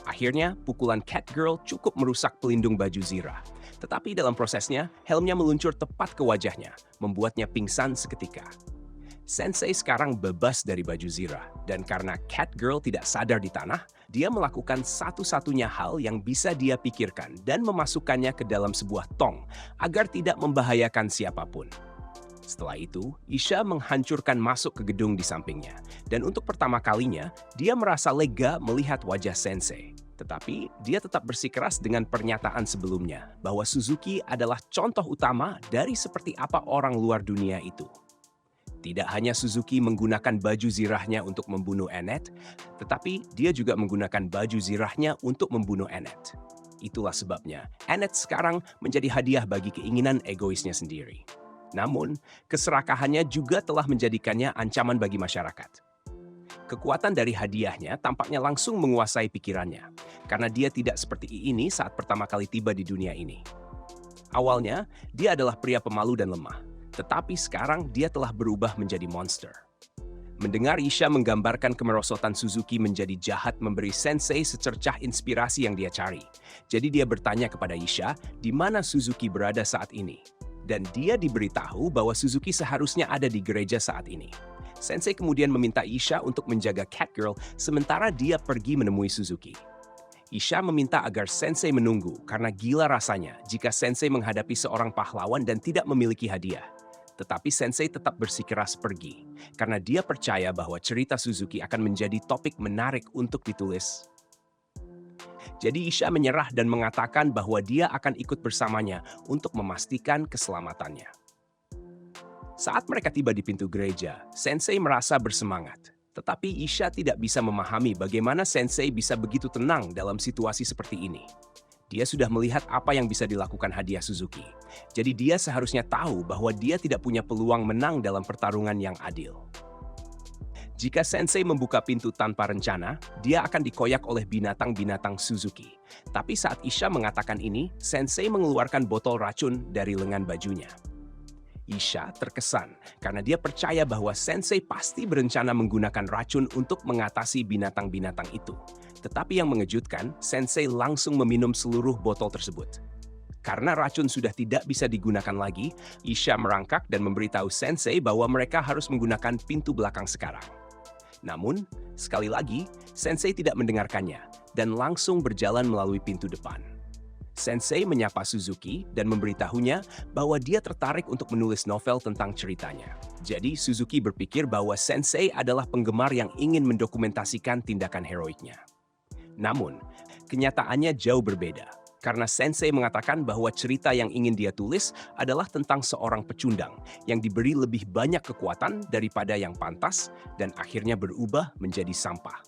Akhirnya, pukulan Catgirl cukup merusak pelindung baju zirah. Tetapi dalam prosesnya, helmnya meluncur tepat ke wajahnya, membuatnya pingsan seketika. Sensei sekarang bebas dari baju zirah, dan karena Catgirl tidak sadar di tanah, dia melakukan satu-satunya hal yang bisa dia pikirkan dan memasukkannya ke dalam sebuah tong agar tidak membahayakan siapapun. Setelah itu, Isha menghancurkan masuk ke gedung di sampingnya, dan untuk pertama kalinya, dia merasa lega melihat wajah Sensei. Tetapi, dia tetap bersikeras dengan pernyataan sebelumnya bahwa Suzuki adalah contoh utama dari seperti apa orang luar dunia itu. Tidak hanya Suzuki menggunakan baju zirahnya untuk membunuh Annette, tetapi dia juga menggunakan baju zirahnya untuk membunuh Annette. Itulah sebabnya Annette sekarang menjadi hadiah bagi keinginan egoisnya sendiri. Namun, keserakahannya juga telah menjadikannya ancaman bagi masyarakat. Kekuatan dari hadiahnya tampaknya langsung menguasai pikirannya, karena dia tidak seperti ini saat pertama kali tiba di dunia ini. Awalnya, dia adalah pria pemalu dan lemah, tetapi sekarang dia telah berubah menjadi monster. Mendengar Isha menggambarkan kemerosotan Suzuki menjadi jahat memberi Sensei secercah inspirasi yang dia cari. Jadi dia bertanya kepada Isha di mana Suzuki berada saat ini. Dan dia diberitahu bahwa Suzuki seharusnya ada di gereja saat ini. Sensei kemudian meminta Isha untuk menjaga Catgirl sementara dia pergi menemui Suzuki. Isha meminta agar Sensei menunggu karena gila rasanya jika Sensei menghadapi seorang pahlawan dan tidak memiliki hadiah. Tetapi Sensei tetap bersikeras pergi karena dia percaya bahwa cerita Suzuki akan menjadi topik menarik untuk ditulis. Jadi Isha menyerah dan mengatakan bahwa dia akan ikut bersamanya untuk memastikan keselamatannya. Saat mereka tiba di pintu gereja, Sensei merasa bersemangat. Tetapi Isha tidak bisa memahami bagaimana Sensei bisa begitu tenang dalam situasi seperti ini. Dia sudah melihat apa yang bisa dilakukan hadiah Suzuki. Jadi dia seharusnya tahu bahwa dia tidak punya peluang menang dalam pertarungan yang adil. Jika Sensei membuka pintu tanpa rencana, dia akan dikoyak oleh binatang-binatang Suzuki. Tapi saat Isha mengatakan ini, Sensei mengeluarkan botol racun dari lengan bajunya. Isha terkesan karena dia percaya bahwa Sensei pasti berencana menggunakan racun untuk mengatasi binatang-binatang itu. Tetapi yang mengejutkan, Sensei langsung meminum seluruh botol tersebut. Karena racun sudah tidak bisa digunakan lagi, Isha merangkak dan memberitahu Sensei bahwa mereka harus menggunakan pintu belakang sekarang. Namun, sekali lagi, Sensei tidak mendengarkannya dan langsung berjalan melalui pintu depan. Sensei menyapa Suzuki dan memberitahunya bahwa dia tertarik untuk menulis novel tentang ceritanya. Jadi, Suzuki berpikir bahwa Sensei adalah penggemar yang ingin mendokumentasikan tindakan heroiknya. Namun, kenyataannya jauh berbeda. Karena Sensei mengatakan bahwa cerita yang ingin dia tulis adalah tentang seorang pecundang yang diberi lebih banyak kekuatan daripada yang pantas dan akhirnya berubah menjadi sampah.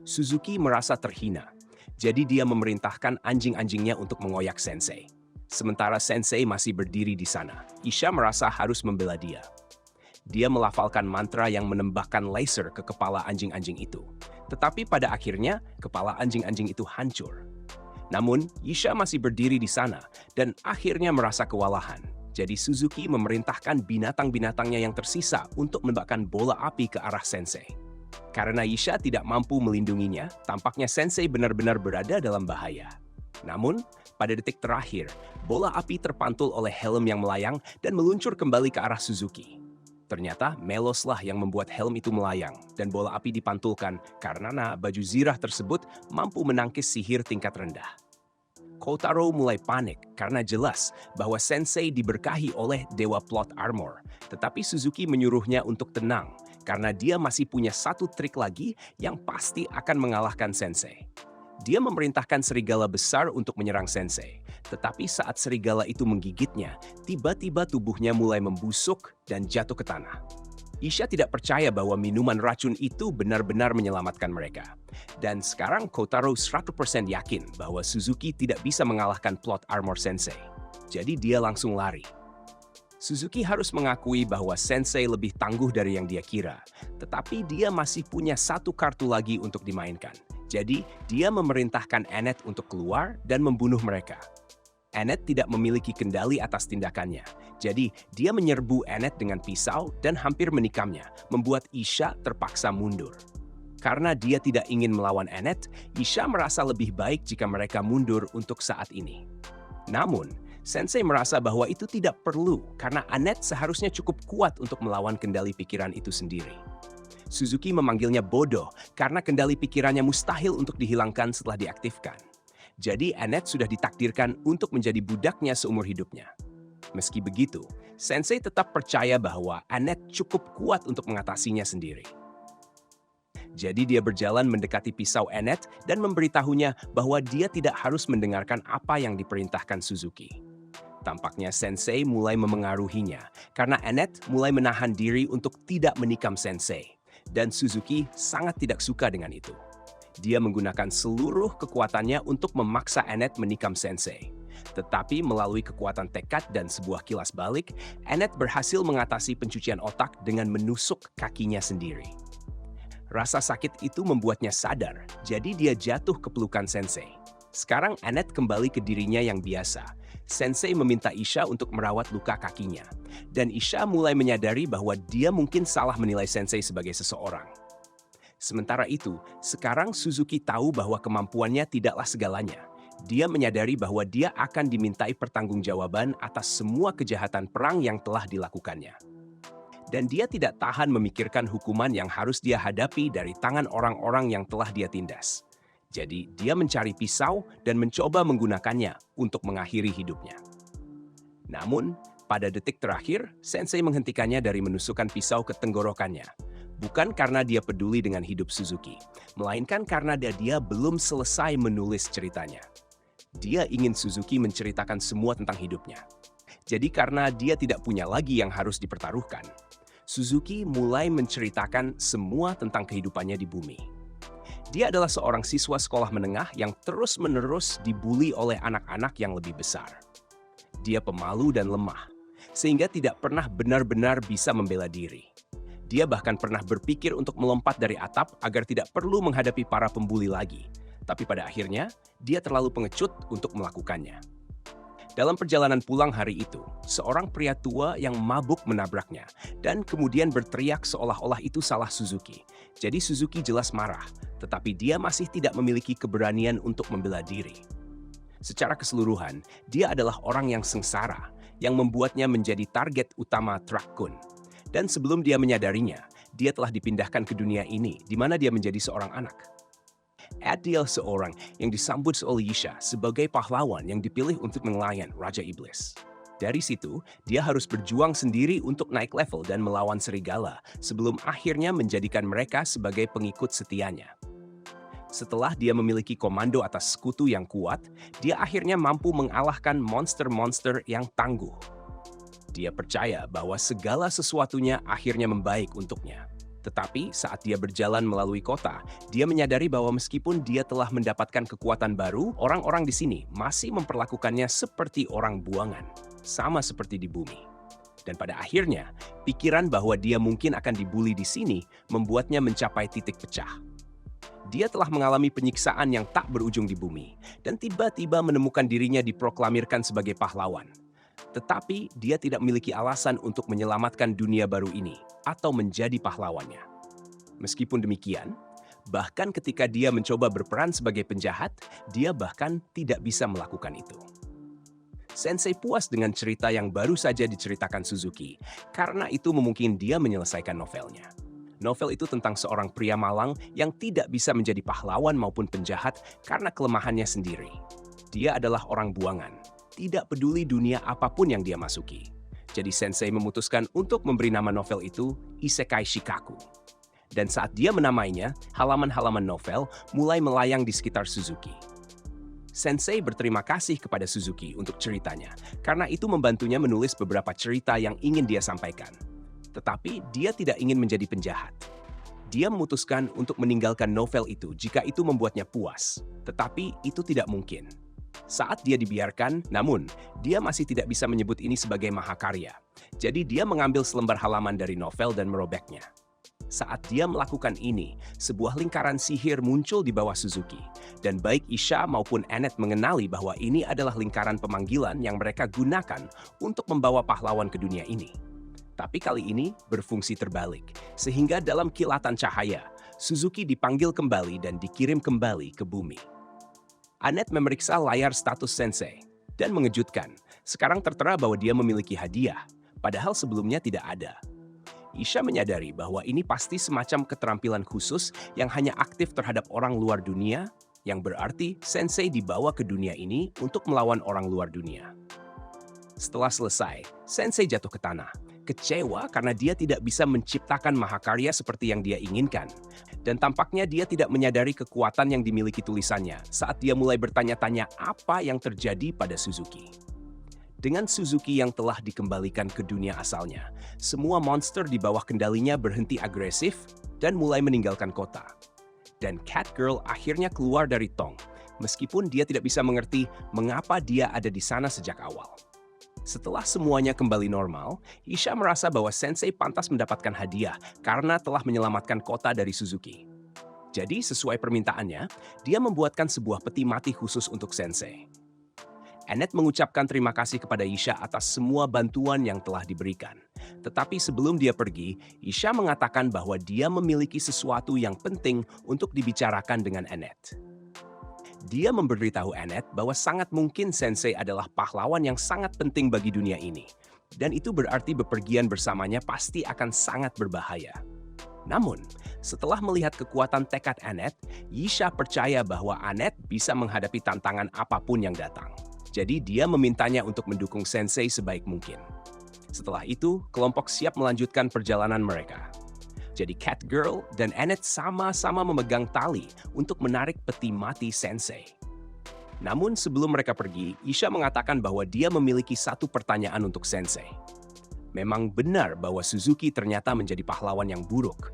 Suzuki merasa terhina, jadi dia memerintahkan anjing-anjingnya untuk mengoyak Sensei. Sementara Sensei masih berdiri di sana, Isha merasa harus membela dia. Dia melafalkan mantra yang menembakkan laser ke kepala anjing-anjing itu. Tetapi pada akhirnya, kepala anjing-anjing itu hancur. Namun, Isha masih berdiri di sana dan akhirnya merasa kewalahan. Jadi Suzuki memerintahkan binatang-binatangnya yang tersisa untuk menembakkan bola api ke arah Sensei. Karena Isha tidak mampu melindunginya, tampaknya Sensei benar-benar berada dalam bahaya. Namun, pada detik terakhir, bola api terpantul oleh helm yang melayang dan meluncur kembali ke arah Suzuki. Ternyata meloslah yang membuat helm itu melayang dan bola api dipantulkan karena baju zirah tersebut mampu menangkis sihir tingkat rendah. Kotaro mulai panik karena jelas bahwa Sensei diberkahi oleh Dewa Plot Armor, tetapi Suzuki menyuruhnya untuk tenang karena dia masih punya satu trik lagi yang pasti akan mengalahkan Sensei. Dia memerintahkan serigala besar untuk menyerang Sensei, tetapi saat serigala itu menggigitnya, tiba-tiba tubuhnya mulai membusuk dan jatuh ke tanah. Isha tidak percaya bahwa minuman racun itu benar-benar menyelamatkan mereka. Dan sekarang Kotaro 100% yakin bahwa Suzuki tidak bisa mengalahkan Plot Armor Sensei. Jadi dia langsung lari. Suzuki harus mengakui bahwa Sensei lebih tangguh dari yang dia kira, tetapi dia masih punya satu kartu lagi untuk dimainkan. Jadi, dia memerintahkan Annette untuk keluar dan membunuh mereka. Annette tidak memiliki kendali atas tindakannya, jadi dia menyerbu Annette dengan pisau dan hampir menikamnya, membuat Isha terpaksa mundur. Karena dia tidak ingin melawan Annette, Isha merasa lebih baik jika mereka mundur untuk saat ini. Namun, Sensei merasa bahwa itu tidak perlu karena Annette seharusnya cukup kuat untuk melawan kendali pikiran itu sendiri. Suzuki memanggilnya bodoh karena kendali pikirannya mustahil untuk dihilangkan setelah diaktifkan. Jadi Annette sudah ditakdirkan untuk menjadi budaknya seumur hidupnya. Meski begitu, Sensei tetap percaya bahwa Annette cukup kuat untuk mengatasinya sendiri. Jadi dia berjalan mendekati pisau Annette dan memberitahunya bahwa dia tidak harus mendengarkan apa yang diperintahkan Suzuki. Tampaknya Sensei mulai memengaruhinya karena Annette mulai menahan diri untuk tidak menikam Sensei. Dan Suzuki sangat tidak suka dengan itu. Dia menggunakan seluruh kekuatannya untuk memaksa Annette menikam Sensei. Tetapi melalui kekuatan tekad dan sebuah kilas balik, Annette berhasil mengatasi pencucian otak dengan menusuk kakinya sendiri. Rasa sakit itu membuatnya sadar, jadi dia jatuh ke pelukan Sensei. Sekarang Annette kembali ke dirinya yang biasa. Sensei meminta Isha untuk merawat luka kakinya. Dan Isha mulai menyadari bahwa dia mungkin salah menilai Sensei sebagai seseorang. Sementara itu, sekarang Suzuki tahu bahwa kemampuannya tidaklah segalanya. Dia menyadari bahwa dia akan dimintai pertanggungjawaban atas semua kejahatan perang yang telah dilakukannya. Dan dia tidak tahan memikirkan hukuman yang harus dia hadapi dari tangan orang-orang yang telah dia tindas. Jadi, dia mencari pisau dan mencoba menggunakannya untuk mengakhiri hidupnya. Namun, pada detik terakhir, Sensei menghentikannya dari menusukkan pisau ke tenggorokannya. Bukan karena dia peduli dengan hidup Suzuki, melainkan karena dia belum selesai menulis ceritanya. Dia ingin Suzuki menceritakan semua tentang hidupnya. Jadi karena dia tidak punya lagi yang harus dipertaruhkan, Suzuki mulai menceritakan semua tentang kehidupannya di bumi. Dia adalah seorang siswa sekolah menengah yang terus-menerus dibuli oleh anak-anak yang lebih besar. Dia pemalu dan lemah, sehingga tidak pernah benar-benar bisa membela diri. Dia bahkan pernah berpikir untuk melompat dari atap agar tidak perlu menghadapi para pembuli lagi. Tapi pada akhirnya, dia terlalu pengecut untuk melakukannya. Dalam perjalanan pulang hari itu, seorang pria tua yang mabuk menabraknya dan kemudian berteriak seolah-olah itu salah Suzuki. Jadi Suzuki jelas marah, tetapi dia masih tidak memiliki keberanian untuk membela diri. Secara keseluruhan, dia adalah orang yang sengsara, yang membuatnya menjadi target utama Truck-kun. Dan sebelum dia menyadarinya, dia telah dipindahkan ke dunia ini, di mana dia menjadi seorang anak. Adiel seorang yang disambut oleh Yisha sebagai pahlawan yang dipilih untuk melayan Raja Iblis. Dari situ, dia harus berjuang sendiri untuk naik level dan melawan serigala sebelum akhirnya menjadikan mereka sebagai pengikut setianya. Setelah dia memiliki komando atas sekutu yang kuat, dia akhirnya mampu mengalahkan monster-monster yang tangguh. Dia percaya bahwa segala sesuatunya akhirnya membaik untuknya. Tetapi saat dia berjalan melalui kota, dia menyadari bahwa meskipun dia telah mendapatkan kekuatan baru, orang-orang di sini masih memperlakukannya seperti orang buangan, sama seperti di bumi. Dan pada akhirnya, pikiran bahwa dia mungkin akan dibuli di sini membuatnya mencapai titik pecah. Dia telah mengalami penyiksaan yang tak berujung di bumi, dan tiba-tiba menemukan dirinya diproklamirkan sebagai pahlawan. Tetapi dia tidak memiliki alasan untuk menyelamatkan dunia baru ini atau menjadi pahlawannya. Meskipun demikian, bahkan ketika dia mencoba berperan sebagai penjahat, dia bahkan tidak bisa melakukan itu. Sensei puas dengan cerita yang baru saja diceritakan Suzuki, karena itu memungkinkan dia menyelesaikan novelnya. Novel itu tentang seorang pria malang yang tidak bisa menjadi pahlawan maupun penjahat karena kelemahannya sendiri. Dia adalah orang buangan, tidak peduli dunia apapun yang dia masuki. Jadi Sensei memutuskan untuk memberi nama novel itu Isekai Shikaku. Dan saat dia menamainya, halaman-halaman novel mulai melayang di sekitar Suzuki. Sensei berterima kasih kepada Suzuki untuk ceritanya, karena itu membantunya menulis beberapa cerita yang ingin dia sampaikan. Tetapi dia tidak ingin menjadi penjahat. Dia memutuskan untuk meninggalkan novel itu jika itu membuatnya puas. Tetapi itu tidak mungkin. Saat dia dibiarkan, namun dia masih tidak bisa menyebut ini sebagai mahakarya. Jadi dia mengambil selembar halaman dari novel dan merobeknya. Saat dia melakukan ini, sebuah lingkaran sihir muncul di bawah Suzuki. Dan baik Isha maupun Annette mengenali bahwa ini adalah lingkaran pemanggilan yang mereka gunakan untuk membawa pahlawan ke dunia ini. Tapi kali ini berfungsi terbalik, sehingga dalam kilatan cahaya, Suzuki dipanggil kembali dan dikirim kembali ke bumi. Annette memeriksa layar status Sensei dan mengejutkan. Sekarang tertera bahwa dia memiliki hadiah, padahal sebelumnya tidak ada. Isha menyadari bahwa ini pasti semacam keterampilan khusus yang hanya aktif terhadap orang luar dunia, yang berarti Sensei dibawa ke dunia ini untuk melawan orang luar dunia. Setelah selesai, Sensei jatuh ke tanah, kecewa karena dia tidak bisa menciptakan mahakarya seperti yang dia inginkan. Dan tampaknya dia tidak menyadari kekuatan yang dimiliki tulisannya saat dia mulai bertanya-tanya apa yang terjadi pada Suzuki. Dengan Suzuki yang telah dikembalikan ke dunia asalnya, semua monster di bawah kendalinya berhenti agresif dan mulai meninggalkan kota. Dan Catgirl akhirnya keluar dari tong, meskipun dia tidak bisa mengerti mengapa dia ada di sana sejak awal. Setelah semuanya kembali normal, Isha merasa bahwa Sensei pantas mendapatkan hadiah karena telah menyelamatkan kota dari Suzuki. Jadi sesuai permintaannya, dia membuatkan sebuah peti mati khusus untuk Sensei. Annette mengucapkan terima kasih kepada Isha atas semua bantuan yang telah diberikan. Tetapi sebelum dia pergi, Isha mengatakan bahwa dia memiliki sesuatu yang penting untuk dibicarakan dengan Annette. Dia memberitahu Annette bahwa sangat mungkin Sensei adalah pahlawan yang sangat penting bagi dunia ini. Dan itu berarti bepergian bersamanya pasti akan sangat berbahaya. Namun, setelah melihat kekuatan tekad Annette, Yisha percaya bahwa Annette bisa menghadapi tantangan apapun yang datang. Jadi dia memintanya untuk mendukung Sensei sebaik mungkin. Setelah itu, kelompok siap melanjutkan perjalanan mereka. Jadi Catgirl dan Annette sama-sama memegang tali untuk menarik peti mati Sensei. Namun sebelum mereka pergi, Isha mengatakan bahwa dia memiliki satu pertanyaan untuk Sensei. Memang benar bahwa Suzuki ternyata menjadi pahlawan yang buruk.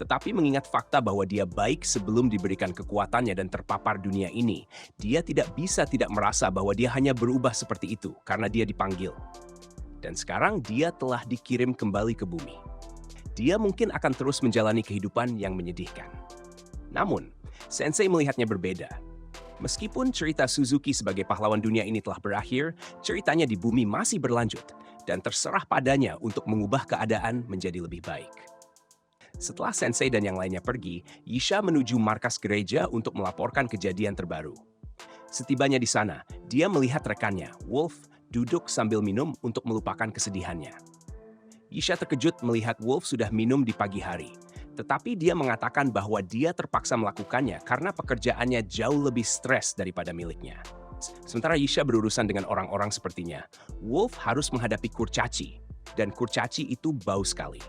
Tetapi mengingat fakta bahwa dia baik sebelum diberikan kekuatannya dan terpapar dunia ini, dia tidak bisa tidak merasa bahwa dia hanya berubah seperti itu karena dia dipanggil. Dan sekarang dia telah dikirim kembali ke bumi. dia mungkin akan terus menjalani kehidupan yang menyedihkan. Namun, Sensei melihatnya berbeda. Meskipun cerita Suzuki sebagai pahlawan dunia ini telah berakhir, ceritanya di bumi masih berlanjut dan terserah padanya untuk mengubah keadaan menjadi lebih baik. Setelah Sensei dan yang lainnya pergi, Yisha menuju markas gereja untuk melaporkan kejadian terbaru. Setibanya di sana, dia melihat rekannya, Wolf, duduk sambil minum untuk melupakan kesedihannya. Yisha terkejut melihat Wolf sudah minum di pagi hari, tetapi dia mengatakan bahwa dia terpaksa melakukannya karena pekerjaannya jauh lebih stres daripada miliknya. Sementara Yisha berurusan dengan orang-orang sepertinya, Wolf harus menghadapi kurcaci, dan kurcaci itu bau sekali.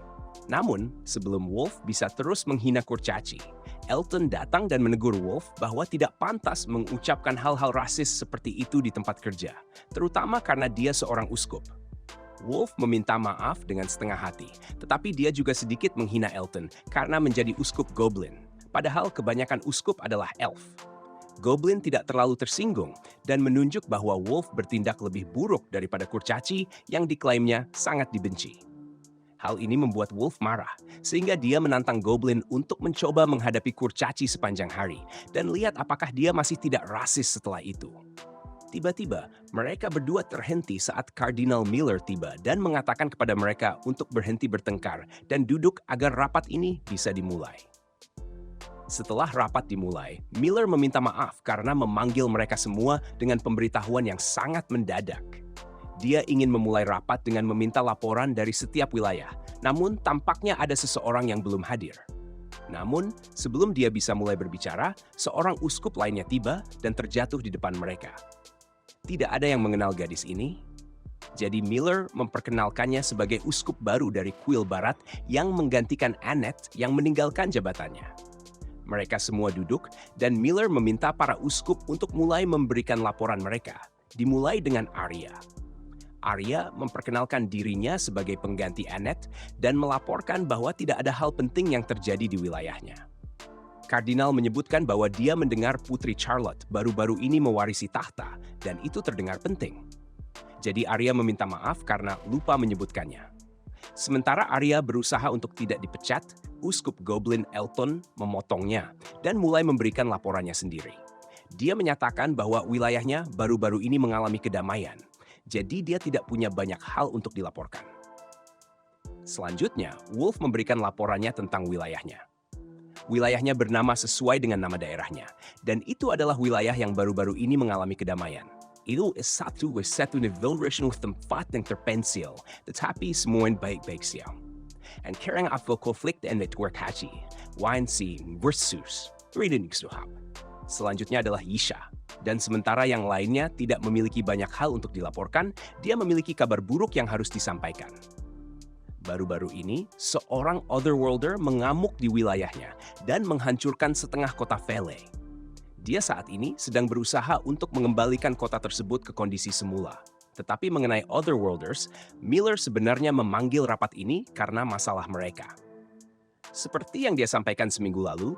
Namun, sebelum Wolf bisa terus menghina kurcaci, Elton datang dan menegur Wolf bahwa tidak pantas mengucapkan hal-hal rasis seperti itu di tempat kerja, terutama karena dia seorang uskup. Wolf meminta maaf dengan setengah hati, tetapi dia juga sedikit menghina Elton karena menjadi uskup Goblin, padahal kebanyakan uskup adalah elf. Goblin tidak terlalu tersinggung dan menunjuk bahwa Wolf bertindak lebih buruk daripada kurcaci yang diklaimnya sangat dibenci. Hal ini membuat Wolf marah, sehingga dia menantang Goblin untuk mencoba menghadapi kurcaci sepanjang hari dan lihat apakah dia masih tidak rasis setelah itu. Tiba-tiba, mereka berdua terhenti saat Kardinal Miller tiba dan mengatakan kepada mereka untuk berhenti bertengkar dan duduk agar rapat ini bisa dimulai. Setelah rapat dimulai, Miller meminta maaf karena memanggil mereka semua dengan pemberitahuan yang sangat mendadak. Dia ingin memulai rapat dengan meminta laporan dari setiap wilayah, namun tampaknya ada seseorang yang belum hadir. Namun, sebelum dia bisa mulai berbicara, seorang uskup lainnya tiba dan terjatuh di depan mereka. Tidak ada yang mengenal gadis ini, jadi Miller memperkenalkannya sebagai uskup baru dari kuil barat yang menggantikan Annette yang meninggalkan jabatannya. Mereka semua duduk dan Miller meminta para uskup untuk mulai memberikan laporan mereka, dimulai dengan Arya. Arya memperkenalkan dirinya sebagai pengganti Annette dan melaporkan bahwa tidak ada hal penting yang terjadi di wilayahnya. Kardinal menyebutkan bahwa dia mendengar Putri Charlotte baru-baru ini mewarisi tahta dan itu terdengar penting. Jadi Arya meminta maaf karena lupa menyebutkannya. Sementara Arya berusaha untuk tidak dipecat, Uskup Goblin Elton memotongnya dan mulai memberikan laporannya sendiri. Dia menyatakan bahwa wilayahnya baru-baru ini mengalami kedamaian. Jadi dia tidak punya banyak hal untuk dilaporkan. Selanjutnya, Wolf memberikan laporannya tentang wilayahnya. Wilayahnya bernama sesuai dengan nama daerahnya, dan itu adalah wilayah yang baru-baru ini mengalami kedamaian. Itu satu-satunya village ng tempat yang terpencil, tetapi semua baik-baik siya. And karang ako konflik and network haji, wine si versus reading suhab. Selanjutnya adalah Yisha. Dan sementara yang lainnya tidak memiliki banyak hal untuk dilaporkan, dia memiliki kabar buruk yang harus disampaikan. Baru-baru ini, seorang Otherworlder mengamuk di wilayahnya dan menghancurkan setengah kota Vele. Dia saat ini sedang berusaha untuk mengembalikan kota tersebut ke kondisi semula. Tetapi mengenai Otherworlders, Miller sebenarnya memanggil rapat ini karena masalah mereka. Seperti yang dia sampaikan seminggu lalu,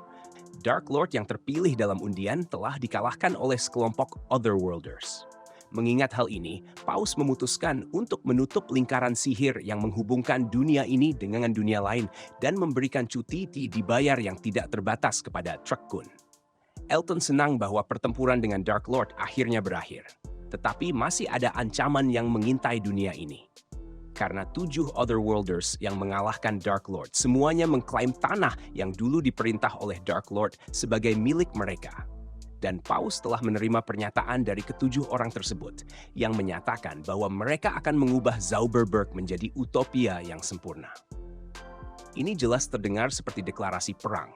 Dark Lord yang terpilih dalam undian telah dikalahkan oleh sekelompok Otherworlders. Mengingat hal ini, Paus memutuskan untuk menutup lingkaran sihir yang menghubungkan dunia ini dengan dunia lain dan memberikan cuti dibayar yang tidak terbatas kepada Truck-kun. Elton senang bahwa pertempuran dengan Dark Lord akhirnya berakhir, tetapi masih ada ancaman yang mengintai dunia ini. Karena 7 Otherworlders yang mengalahkan Dark Lord semuanya mengklaim tanah yang dulu diperintah oleh Dark Lord sebagai milik mereka. Dan Paus telah menerima pernyataan dari ke-7 orang tersebut yang menyatakan bahwa mereka akan mengubah Zauberberg menjadi utopia yang sempurna. Ini jelas terdengar seperti deklarasi perang.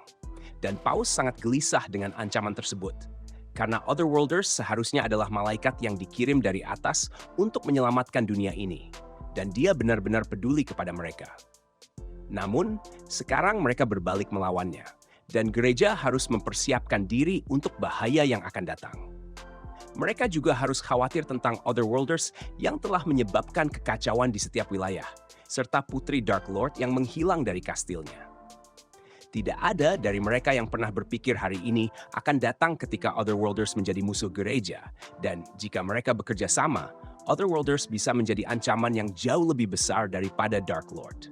Dan Paus sangat gelisah dengan ancaman tersebut. Karena Otherworlders seharusnya adalah malaikat yang dikirim dari atas untuk menyelamatkan dunia ini. Dan dia benar-benar peduli kepada mereka. Namun, sekarang mereka berbalik melawannya. Dan gereja harus mempersiapkan diri untuk bahaya yang akan datang. Mereka juga harus khawatir tentang Otherworlders yang telah menyebabkan kekacauan di setiap wilayah, serta Putri Dark Lord yang menghilang dari kastilnya. Tidak ada dari mereka yang pernah berpikir hari ini akan datang ketika Otherworlders menjadi musuh gereja, dan jika mereka bekerja sama, Otherworlders bisa menjadi ancaman yang jauh lebih besar daripada Dark Lord.